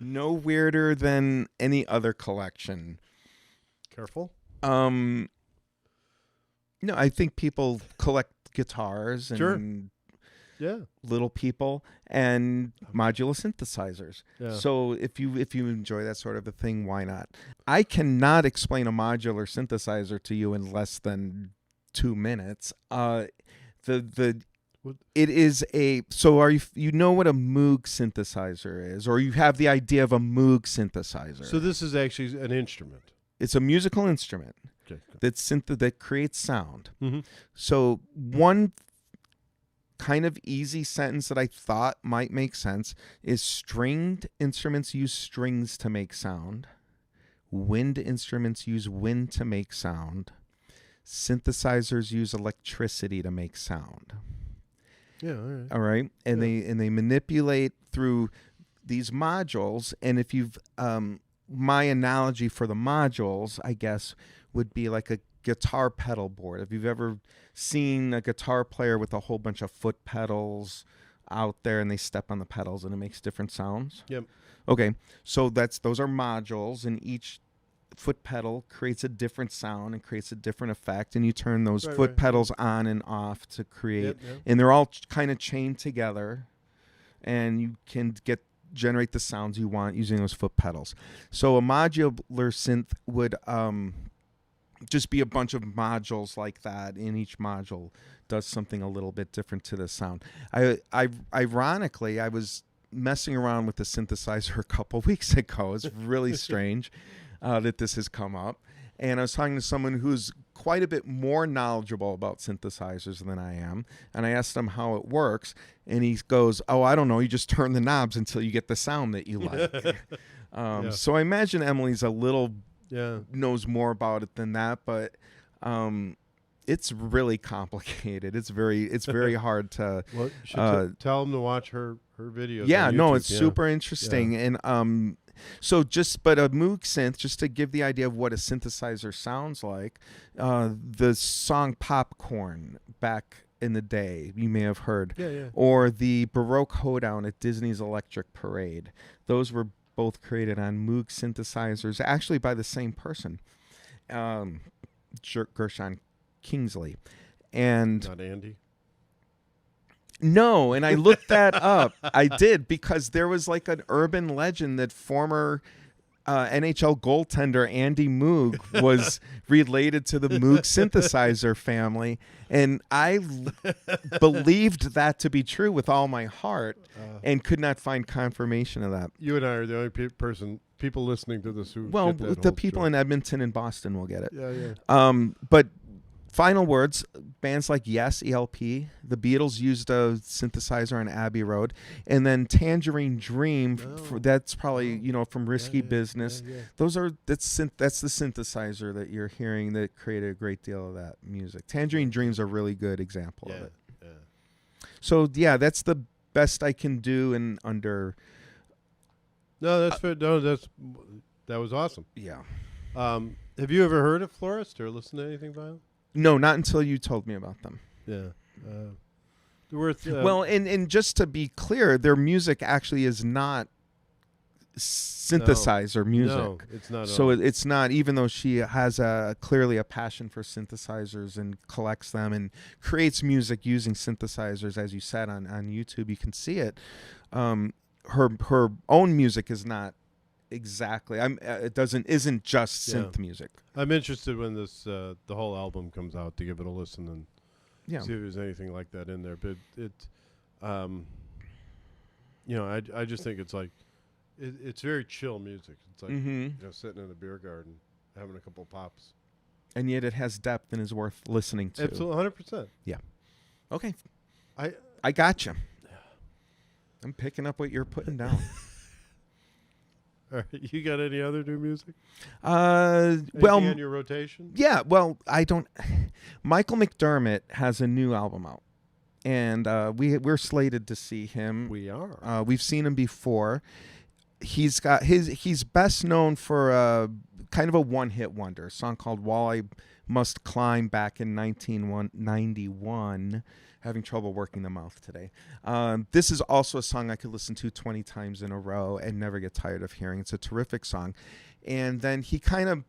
No weirder than any other collection. Careful. No, I think people collect guitars and sure. Yeah. little people and modular synthesizers. Yeah. So if you enjoy that sort of a thing, why not? I cannot explain a modular synthesizer to you in less than 2 minutes. The What- it is a so are you know what a Moog synthesizer is, or you have the idea of a Moog synthesizer. So this is actually an instrument. It's a musical instrument Okay. that creates sound. Mm-hmm. So one kind of easy sentence that I thought might make sense is stringed instruments use strings to make sound. Wind instruments use wind to make sound. Synthesizers use electricity to make sound. Yeah. All right. All right, and Yeah. they manipulate through these modules. And if you've my analogy for the modules, I guess, would be like a guitar pedal board. If you've ever seen a guitar player with a whole bunch of foot pedals out there and they step on the pedals and it makes different sounds. Yep. Okay, so those are modules, and each foot pedal creates a different sound and creates a different effect, and you turn those foot Right. pedals on and off to create, Yep. and they're all kind of chained together, and you can generate the sounds you want using those foot pedals. So a modular synth would just be a bunch of modules like that, and each module does something a little bit different to the sound. Ironically, I was messing around with the synthesizer a couple weeks ago. It's really strange that this has come up. And I was talking to someone who's quite a bit more knowledgeable about synthesizers than I am. And I asked him how it works. And he goes, oh, I don't know. You just turn the knobs until you get the sound that you like. Yeah. So I imagine Emily's a little Yeah. knows more about it than that. But it's really complicated. It's very hard to... Well, you should tell them to watch her videos. Yeah, on no, YouTube. it's super interesting. And but a Moog synth, just to give the idea of what a synthesizer sounds like, the song Popcorn back in the day, you may have heard, or the Baroque Hoedown at Disney's Electric Parade. Those were both created on Moog synthesizers, actually by the same person, Gershon Kingsley. And Not Andy. no, and I looked that up. I did, because there was like an urban legend that former NHL goaltender Andy Moog was related to the Moog synthesizer family, and I believed that to be true with all my heart, and could not find confirmation of that. You and I are the only people listening to this who Well, get that the whole people story. in Edmonton and Boston will get it. Yeah. But final words, bands like Yes, ELP, the Beatles used a synthesizer on Abbey Road, and then Tangerine Dream, that's probably, from Risky Business. Yeah. That's the synthesizer that you're hearing that created a great deal of that music. Tangerine Dream's a really good example of it. Yeah. So yeah, that's the best I can do in under. No, that's fair. No, that was awesome. Yeah. Have you ever heard of Florist or listened to anything by them? No, not until you told me about them. Yeah. They're worth. Well, and just to be clear, their music actually is not synthesizer music. No, it's not. So it's not, even though she has clearly a passion for synthesizers and collects them and creates music using synthesizers, as you said on YouTube, you can see it. Her own music is not exactly. Isn't just synth music. I'm interested when this the whole album comes out to give it a listen and see if there's anything like that in there. But I just think it's like it's very chill music. It's like sitting in a beer garden having a couple pops. And yet it has depth and is worth listening to. Absolutely, 100%. Yeah. Okay. I got you. I'm picking up what you're putting down. All right, you got any other new music? Anything on your rotation? Yeah, well, I don't. Michael McDermott has a new album out, and we're slated to see him. We are. We've seen him before. He's best known for kind of a one-hit wonder, a song called "Wall I Must Climb" back in 1991. Having trouble working the mouth today. This is also a song I could listen to 20 times in a row and never get tired of hearing. It's a terrific song. And then he kind of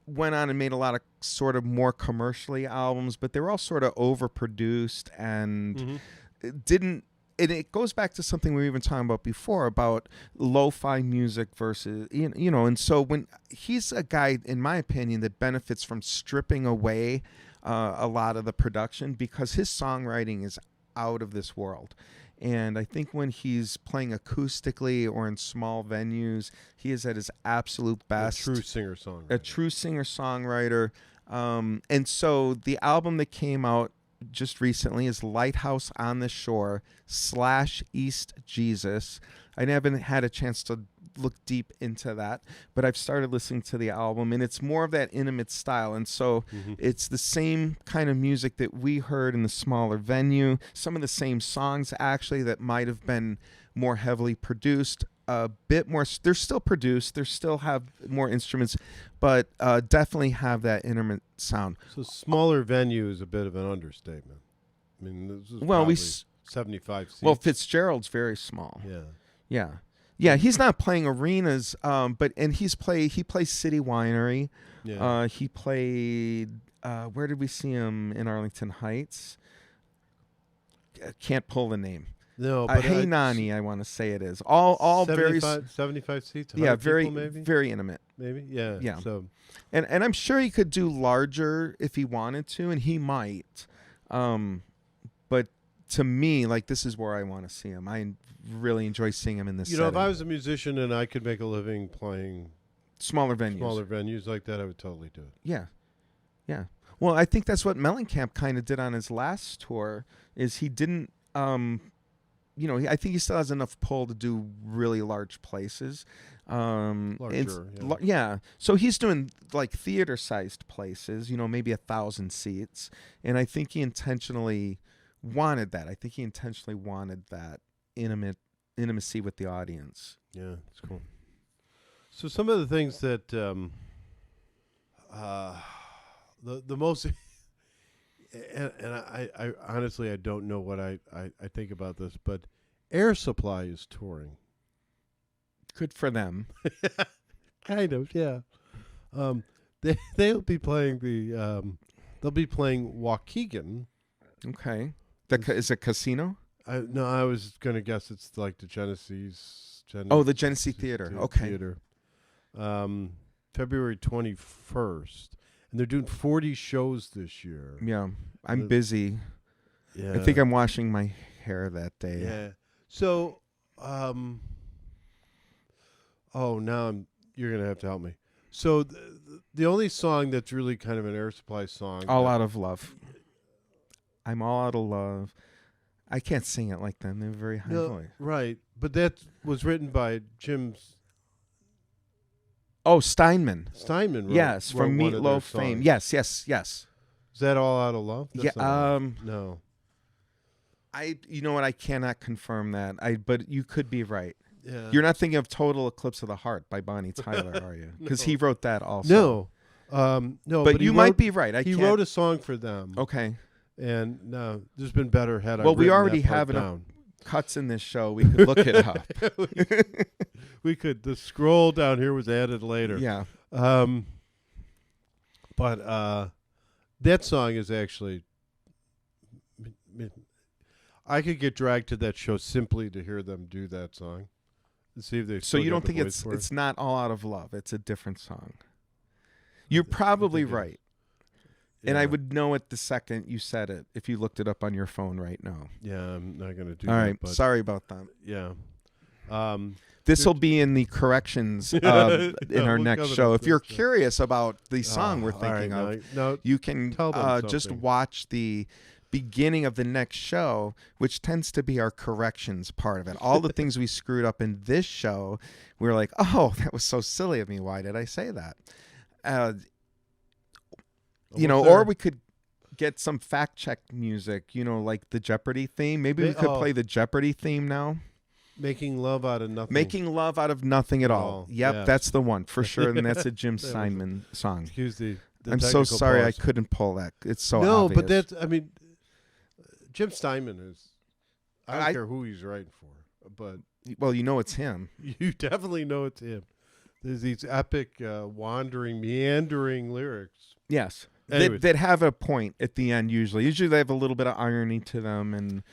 went on and made a lot of sort of more commercially albums, but they were all sort of overproduced and didn't. And it goes back to something we were even talking about before about lo-fi music versus, and so when he's a guy, in my opinion, that benefits from stripping away a lot of the production because his songwriting is out of this world. And I think when he's playing acoustically or in small venues, he is at his absolute best. A true singer-songwriter. A true singer-songwriter. And so the album that came out just recently is Lighthouse on the Shore / East Jesus. I haven't had a chance to look deep into that, but I've started listening to the album, and it's more of that intimate style. And so it's the same kind of music that we heard in the smaller venue, some of the same songs actually that might have been more heavily produced, a bit more. They're still produced, they still have more instruments, but definitely have that intimate sound. So smaller venue is a bit of an understatement. I mean, this is Well, probably 75 seats. Well, Fitzgerald's very small. Yeah. Yeah, he's not playing arenas, but he plays City Winery. Yeah. He played. Where did we see him in Arlington Heights? Can't pull the name. No, but Hey Nani, I want to say it is all 75 seats. Yeah, 100 very people maybe? very intimate. Maybe. Yeah. Yeah. So And I'm sure he could do larger if he wanted to, and he might. But to me, like, this is where I want to see him. I really enjoy seeing him in this. you know, if I was a musician and I could make a living playing smaller venues like that, I would totally do it. Yeah. Well, I think that's what Mellencamp kind of did on his last tour. Is he didn't, I think he still has enough pull to do really large places. Larger, yeah. So he's doing like theater-sized places, maybe 1,000 seats, and I think he intentionally wanted that. I think he intentionally wanted that intimacy with the audience. Yeah, it's cool. So some of the things that the most and I honestly I don't know what I think about this, but AirSupply is touring. Good for them. Kind of, yeah. They'll be playing they'll be playing Waukegan. Okay. Is it Casino? No, I was going to guess it's like the Genesee Theater. Okay. Theater. February 21st. And they're doing 40 shows this year. Yeah. I'm busy. Yeah. I think I'm washing my hair that day. Yeah. So, you're going to have to help me. So the only song that's really kind of an AirSupply song. All Out of Love. I'm all out of love. I can't sing it like them. They have a very high voice. Right. But that was written by Jim Steinman. Steinman wrote, Yes, from wrote one of their Meatloaf fame. songs. Yes. Is that All Out of Love? That's not right. No. You know what? I cannot confirm that. But you could be right. Yeah. You're not thinking of Total Eclipse of the Heart by Bonnie Tyler, are you? Because he wrote that also. No. But you might be right. He wrote a song for them. Okay. And no, there's been better had I Well, we written already that part have enough down. cuts in this show. We could look it up. We could. The scroll down here was added later. Yeah. But that song is actually. I could get dragged to that show simply to hear them do that song. And see if they. So you don't think it's not All Out of Love? It's a different song. You're probably right. And I would know it the second you said it if you looked it up on your phone right now. Yeah, I'm not going to do All that. right. But Sorry about that. yeah. This will be in the corrections in our we'll next cover show. that If you're next show. curious about the song we're thinking all right, of, no, you can tell them just something. watch the beginning of the next show, which tends to be our corrections part of it. All the things we screwed up in this show, we were like, oh, that was so silly of me. Why did I say that? Or we could get some fact check music, like the Jeopardy theme. Maybe we could play the Jeopardy theme now. Making Love Out of Nothing. Making Love Out of Nothing at All. Yep, yes. That's the one for sure, and that's a Jim Steinman song. Excuse the I'm so technical sorry pause. I couldn't pull that. It's so no, obvious. but that's, Jim Steinman is, I don't care who he's writing for, but. Well, it's him. You definitely know it's him. There's these epic, wandering, meandering lyrics. Yes. Anyways. That have a point at the end usually. Usually they have a little bit of irony to them and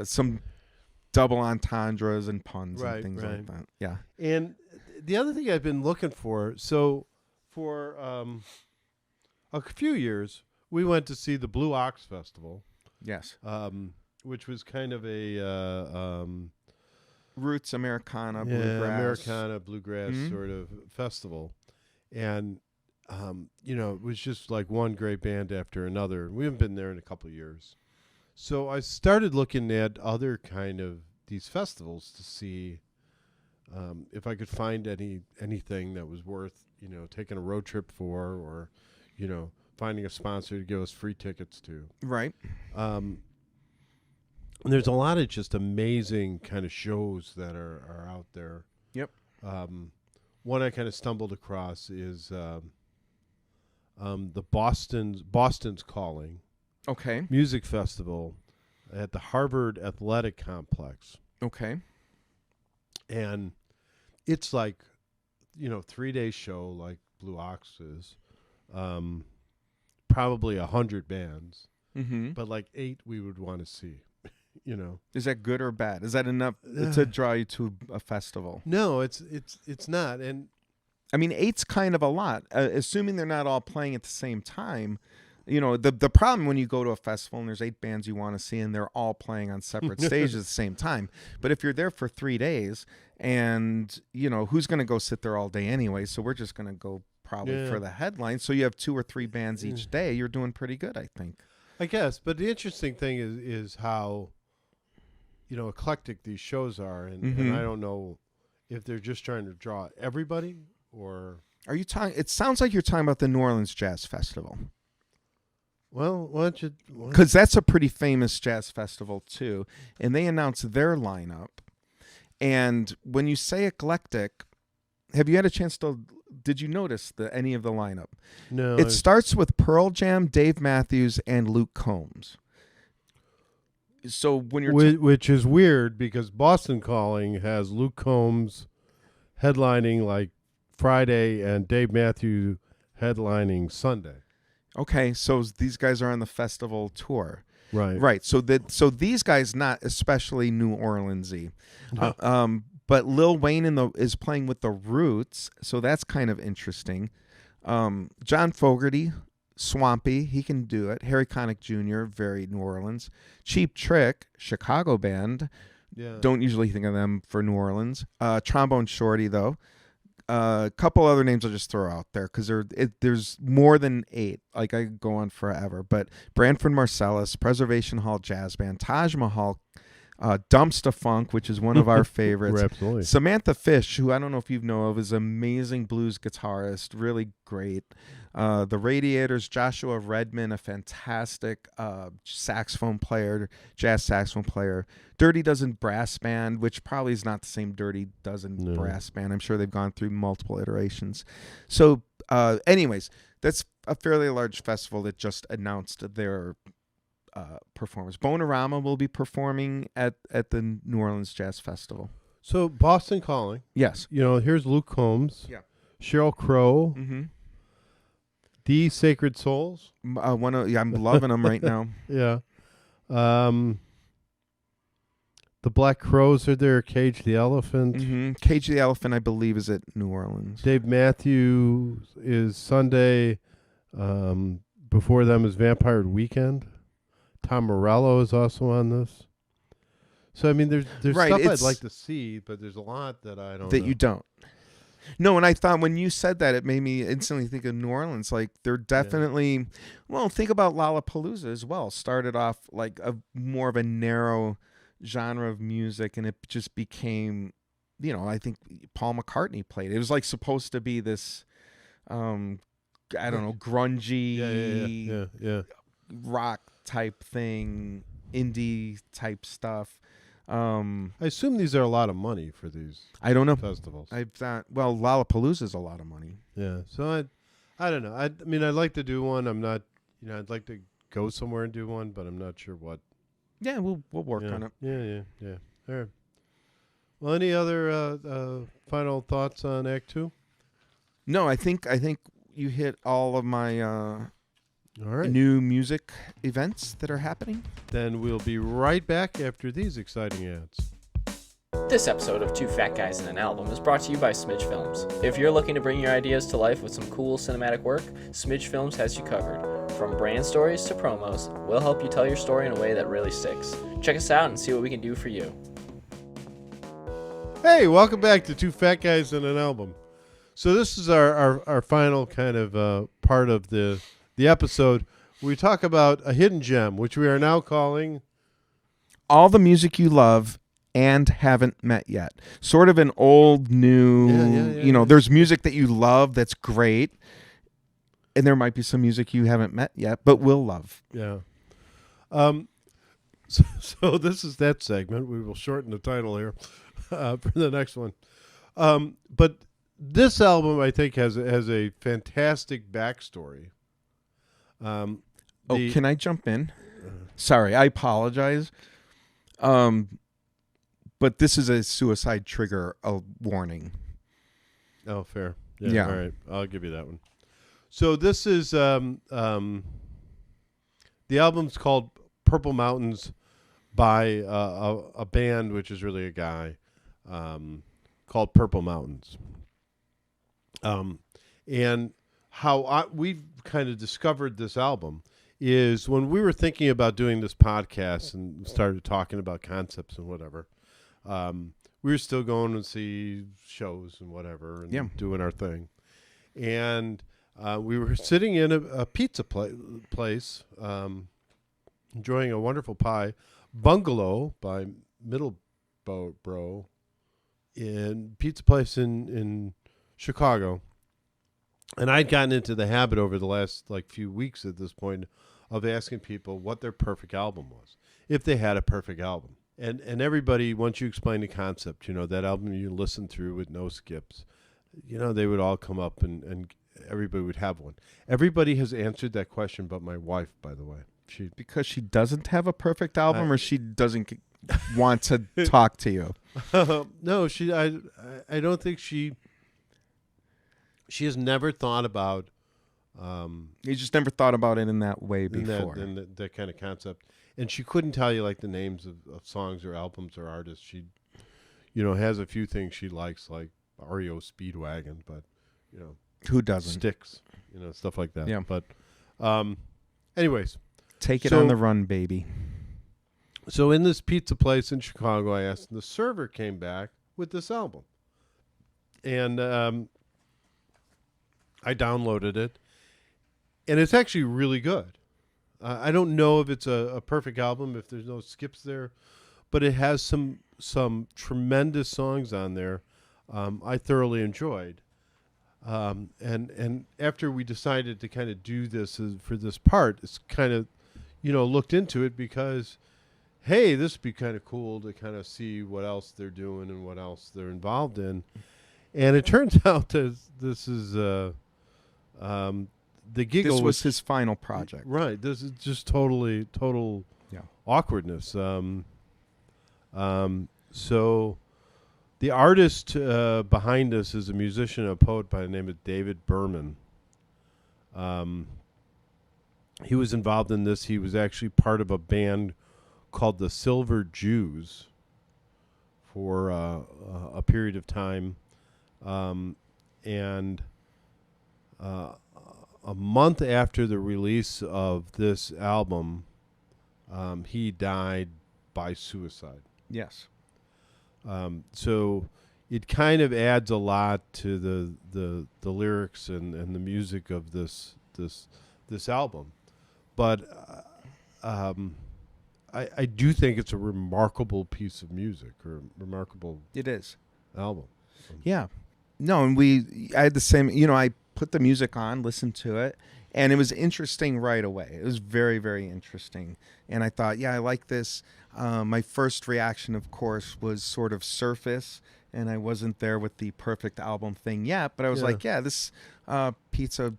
some double entendres and puns and things like that. Yeah. And the other thing I've been looking for, so for a few years, we went to see the Blue Ox Festival, Yes. which was kind of a Roots Americana, bluegrass. Americana bluegrass sort of festival, and it was just like one great band after another. We haven't been there in a couple of years, so I started looking at other kind of these festivals to see if I could find anything that was worth taking a road trip for, or finding a sponsor to give us free tickets to. Right. And there's a lot of just amazing kind of shows that are out there. Yep. One I kind of stumbled across is the Boston's Calling Okay. Music Festival at the Harvard Athletic Complex. Okay. And it's like, 3-day show like Blue Ox is. Probably 100 bands, Mm-hmm. but like 8 we would want to see. Is that good or bad? Is that enough to draw you to a festival? No, it's not. And I mean, 8's kind of a lot, assuming they're not all playing at the same time. The problem when you go to a festival and there's 8 bands you want to see and they're all playing on separate stages at the same time. But if you're there for 3 days and, who's going to go sit there all day anyway? So we're just going to go probably for the headline. So you have 2 or 3 bands each day. You're doing pretty good, I think. I guess. But the interesting thing is how, eclectic these shows are. And I don't know if they're just trying to draw everybody or... Are you talking? It sounds like you're talking about the New Orleans Jazz Festival. Well, why don't you... Because that's a pretty famous jazz festival, too. And they announced their lineup. And when you say eclectic, have you had a chance to... Did you notice any of the lineup? No. It starts with Pearl Jam, Dave Matthews, and Luke Combs. So when you're... Which is weird because Boston Calling has Luke Combs headlining like Friday and Dave Matthews headlining Sunday. Okay, so these guys are on the festival tour. Right. Right. So these guys not especially New Orleans-y. No. But Lil Wayne is playing with the Roots, so that's kind of interesting. John Fogerty, Swampy, he can do it. Harry Connick Jr., very New Orleans. Cheap Trick, Chicago band. Yeah. Don't usually think of them for New Orleans. Trombone Shorty, though. A couple other names I'll just throw out there because there's more than 8. Like, I could go on forever. But Branford Marsalis, Preservation Hall Jazz Band, Taj Mahal, Dumpsta Funk, which is one of our favorites. Absolutely. Samantha Fish, who I don't know if you know of, is an amazing blues guitarist, really great. The Radiators, Joshua Redman, a fantastic saxophone player, jazz saxophone player. Dirty Dozen Brass Band, which probably is not the same Dirty Dozen Brass Band. I'm sure they've gone through multiple iterations. So anyways, that's a fairly large festival that just announced their performers. Bonorama will be performing at the New Orleans Jazz Festival. So Boston Calling. Yes. Here's Luke Combs. Yeah. Sheryl Crow. Mm-hmm. The Sacred Souls. I'm loving them right now. Yeah. The Black Crows are there. Cage the Elephant. Mm-hmm. Cage the Elephant, I believe, is at New Orleans. Dave Matthews is Sunday. Before them is Vampire Weekend. Tom Morello is also on this. So I mean, there's Right, stuff I'd it's- like to see, but there's a lot that I don't. That know. you don't. No, and I thought when you said that, it made me instantly think of New Orleans. Like, they're definitely, well, think about Lollapalooza as well. Started off like a more of a narrow genre of music, and it just became, I think Paul McCartney played. It was like supposed to be this, I don't know, grungy Yeah. rock type thing, indie type stuff. I assume these are a lot of money for these I don't know. festivals. I've thought, well, Lollapalooza is a lot of money. Yeah. So I don't know. I mean, I'd like to do one. I'm not. I'd like to go somewhere and do one, but I'm not sure what. Yeah, we'll work on it. Yeah. All right. Well, any other final thoughts on Act 2? No, I think you hit all of my All right. new music events that are happening. Then we'll be right back after these exciting ads. This episode of Two Fat Guys in an Album is brought to you by Smidge Films. If you're looking to bring your ideas to life with some cool cinematic work, Smidge Films has you covered. from brand stories to promos, we'll help you tell your story in a way that really sticks. Check us out and see what we can do for you. Hey, welcome back to Two Fat Guys and an Album. So this is our final kind of part of the episode. We talk about a hidden gem, which we are now calling All the Music You Love and Haven't Met Yet. Sort of an old, new, Yeah. There's music that you love that's great, and there might be some music you haven't met yet, but will love. Yeah. So this is that segment. We will shorten the title here for the next one. But this album, I think, has a fantastic backstory. Can I jump in? Sorry, I apologize. But this is a suicide trigger, a warning. Oh, fair. Yeah. All right. I'll give you that one. So this is the album's called Purple Mountains by a band, which is really a guy, called Purple Mountains. And how we've kind of discovered this album is when we were thinking about doing this podcast and started talking about concepts and whatever. We were still going to see shows and whatever and doing our thing. And we were sitting in a pizza place, enjoying a wonderful pie, Bungalow by Middleborough, in pizza place in Chicago. And I'd gotten into the habit over the last few weeks at this point of asking people what their perfect album was, if they had a perfect album. And everybody, once you explain the concept, that album you listen through with no skips, they would all come up and everybody would have one. Everybody has answered that question but my wife, by the way. Because she doesn't have a perfect album, or she doesn't want to talk to you? No, I don't think she has never thought about... you just never thought about it in that way before. In that kind of concept. And she couldn't tell you the names of songs or albums or artists. She, has a few things she likes, like REO Speedwagon, but, who doesn't? Styx, stuff like that. Yeah. But, anyways. Take it on the run, baby. So in this pizza place in Chicago, I asked, and the server came back with this album. And I downloaded it. And it's actually really good. I don't know if it's a perfect album, if there's no skips there, but it has some tremendous songs on there I thoroughly enjoyed. And after we decided to kind of do this for this part, it's kind of, looked into it because, hey, this would be kind of cool to kind of see what else they're doing and what else they're involved in. And it turns out that this is... the giggle this was his final project. Right. This is just total awkwardness. So the artist behind this is a musician, a poet by the name of David Berman. He was involved in this. He was actually part of a band called the Silver Jews for a period of time. And a month after the release of this album, he died by suicide. Yes. So it kind of adds a lot to the lyrics and the music of this album. But I do think it's a remarkable piece of music, or a remarkable It is. album. Yeah. No, and I had the same, I put the music on, listened to it, and it was interesting right away. It was very, very interesting. And I thought, I like this. My first reaction, of course, was sort of surface, and I wasn't there with the perfect album thing yet, but I was like, this pizza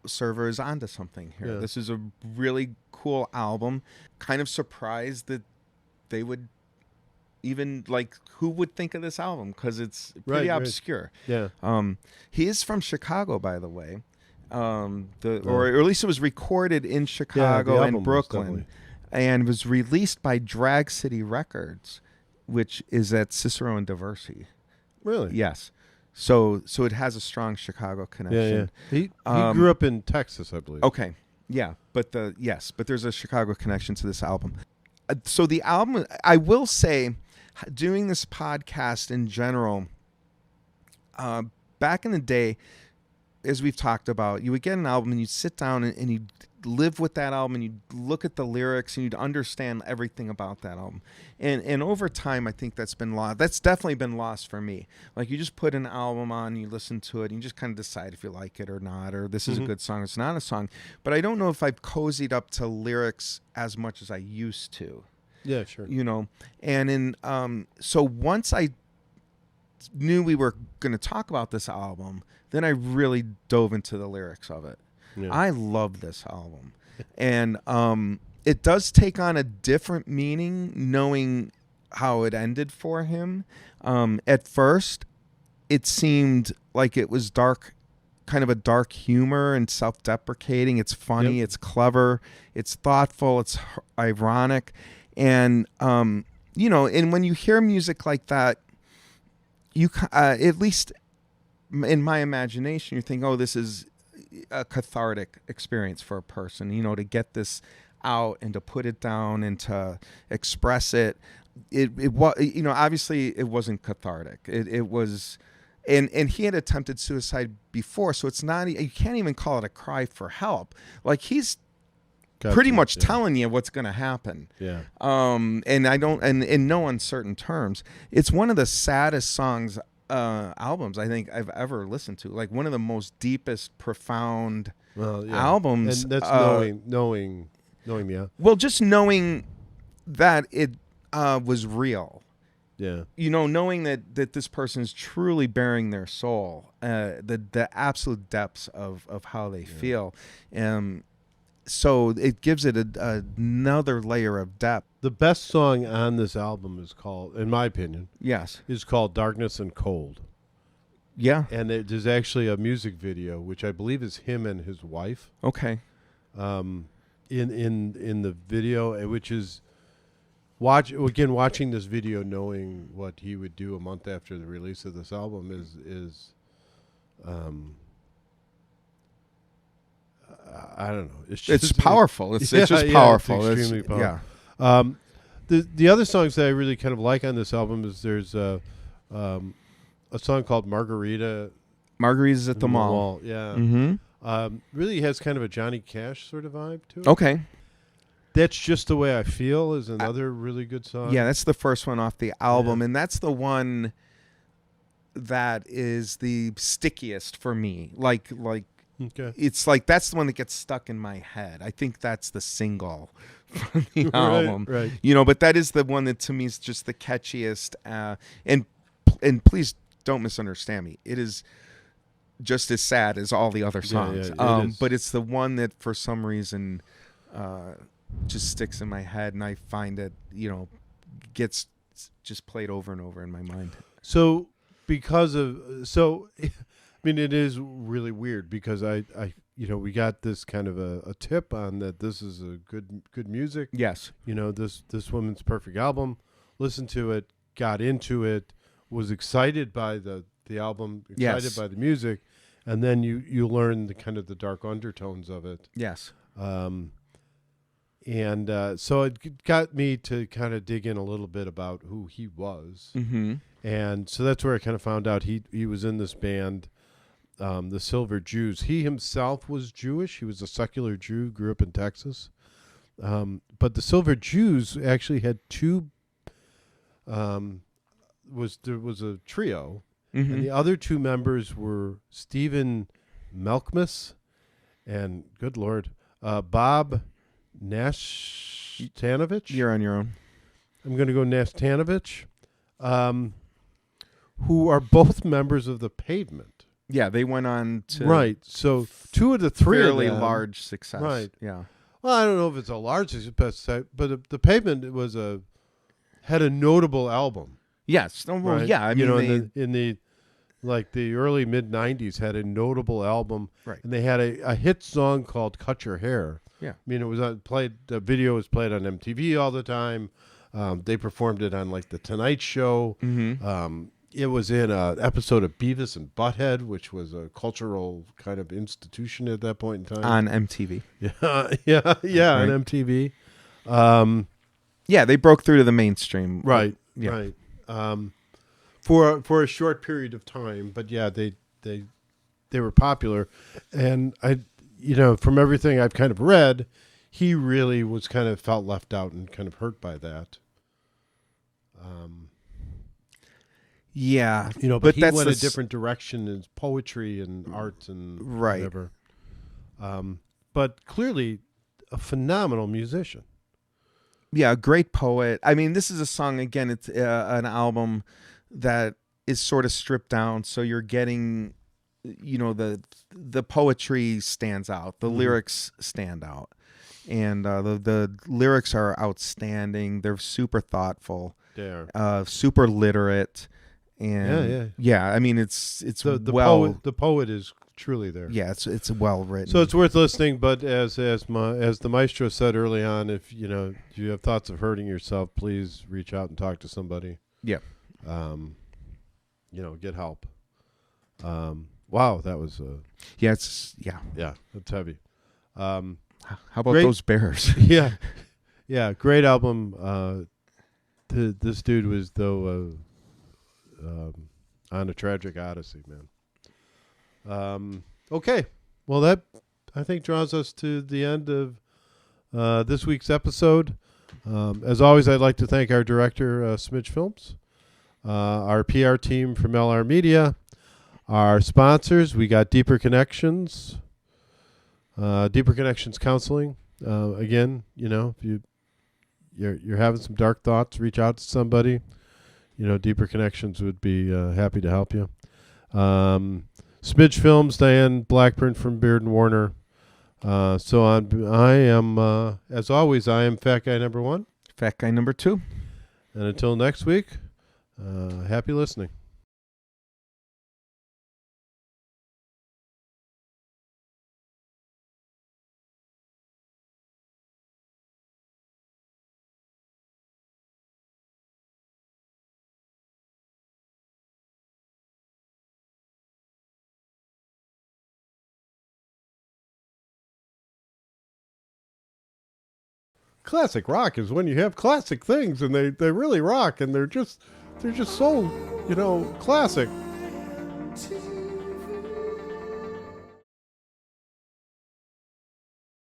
server is onto something here. Yeah. This is a really cool album. Kind of surprised that they would even who would think of this album, because it's pretty obscure. Yeah. He is from Chicago, by the way. Or at least it was recorded in Chicago and Brooklyn, and was released by Drag City Records, which is at Cicero and Diversey. Really? Yes. So it has a strong Chicago connection. Yeah. He grew up in Texas, I believe. Okay. Yeah, but there's a Chicago connection to this album. So the album, I will say, doing this podcast in general, back in the day, as we've talked about, you would get an album and you'd sit down and you'd live with that album and you'd look at the lyrics and you'd understand everything about that album. And over time, I think that's been lost. That's definitely been lost for me. Like, you just put an album on, you listen to it, and you just kind of decide if you like it or not, or this is a good song, it's not a song. But I don't know if I've cozied up to lyrics as much as I used to. Yeah, sure. You know, and in so once I knew we were going to talk about this album, then I really dove into the lyrics of it. Yeah. I love this album, and it does take on a different meaning knowing how it ended for him. At first, it seemed like it was dark, kind of a dark humor and self-deprecating. It's funny, it's clever, it's thoughtful, it's ironic. And, you know, and when you hear music like that, you at least in my imagination, you think, oh, this is a cathartic experience for a person, you know, to get this out and to put it down and to express it. It was, you know, obviously it wasn't cathartic. It was, and he had attempted suicide before, so it's not, you can't even call it a cry for help. Like, he's pretty much telling you what's going to happen. Yeah. And I don't, and in no uncertain terms, it's one of the saddest songs, albums I think I've ever listened to. Like, one of the most deepest, profound albums. And that's knowing, yeah. Well, just knowing that it was real. Yeah. You know, knowing that this person is truly bearing their soul, the absolute depths of how they feel. So it gives it another layer of depth. The best song on this album is called, in my opinion, Yes. is called Darkness and Cold. Yeah. And there's actually a music video, which I believe is him and his wife. Okay. In the video, which is watching this video, knowing what he would do a month after the release of this album is I don't know. It's powerful. It's just powerful. It's extremely powerful. Yeah. The other songs that I really kind of like on this album is there's a song called Margarita. Margaritas at the Mall. Yeah. Mm-hmm. Really has kind of a Johnny Cash sort of vibe to it. Okay. That's Just the Way I Feel is another really good song. Yeah, that's the first one off the album, and that's the one that is the stickiest for me. Like Okay. it's like that's the one that gets stuck in my head. I think that's the single from the album. Right. You know, but that is the one that to me is just the catchiest. And please don't misunderstand me. It is just as sad as all the other songs. Yeah, but it's the one that for some reason just sticks in my head, and I find it, you know, gets just played over and over in my mind. So I mean, it is really weird because I you know, we got this kind of a tip on that this is a good music. Yes. You know, this woman's perfect album. Listened to it, got into it, was excited by the album, excited by the music, and then you learn the kind of the dark undertones of it. Yes. So it got me to kind of dig in a little bit about who he was. Mm-hmm. And so that's where I kind of found out he was in this band, the Silver Jews. He himself was Jewish. He was a secular Jew, grew up in Texas. But the Silver Jews actually had there was a trio, and the other two members were Stephen Malkmus and, good Lord, Bob Nashtanovich. You're on your own. I'm going to go Nashtanovich, who are both members of the Pavement. Yeah, they went on to Right. So two of the three fairly of them, large success. Right. Yeah. Well, I don't know if it's a large success, but the Pavement had a notable album. Yes. Well, Right? yeah. I mean, you know, in the like the early mid-90s had a notable album, right. And they had a hit song called "Cut Your Hair." Yeah. I mean, it was played. The video was played on MTV all the time. They performed it on like the Tonight Show. Mm-hmm. It was in an episode of Beavis and Butthead, which was a cultural kind of institution at that point in time. On MTV. Yeah, Right. on MTV. Yeah, they broke through to the mainstream. Right, Yeah. right. For a short period of time, but yeah, they were popular, and from everything I've kind of read, he really was kind of felt left out and kind of hurt by that. Yeah. But he that's went the a different direction in poetry and art and Right. whatever. But clearly, a phenomenal musician. Yeah, a great poet. I mean, this is a song, again, it's an album that is sort of stripped down, so you're getting, the poetry stands out, the lyrics stand out, and the lyrics are outstanding. They're super thoughtful, They are. super literate, and I mean, it's The poet is truly there. yeah, it's well written. So it's worth listening. But as the Maestro said early on, if you have thoughts of hurting yourself, please reach out and talk to somebody. Yeah. Get help. Wow, that was It's that's heavy. How about Great. those bears? yeah, great album. This dude was though on a tragic odyssey, man. Okay, well that I think draws us to the end of this week's episode. As always, I'd like to thank our director, Smidge Films, our PR team from LR Media, our sponsors. We got Deeper Connections Counseling. Again, if you're having some dark thoughts, reach out to somebody. Deeper Connections would be happy to help you. Smidge Films, Diane Blackburn from Beard and Warner. I am, as always, I am Fat Guy Number 1. Fat Guy Number 2. And until next week, happy listening. Classic rock is when you have classic things and they really rock and they're just so, classic.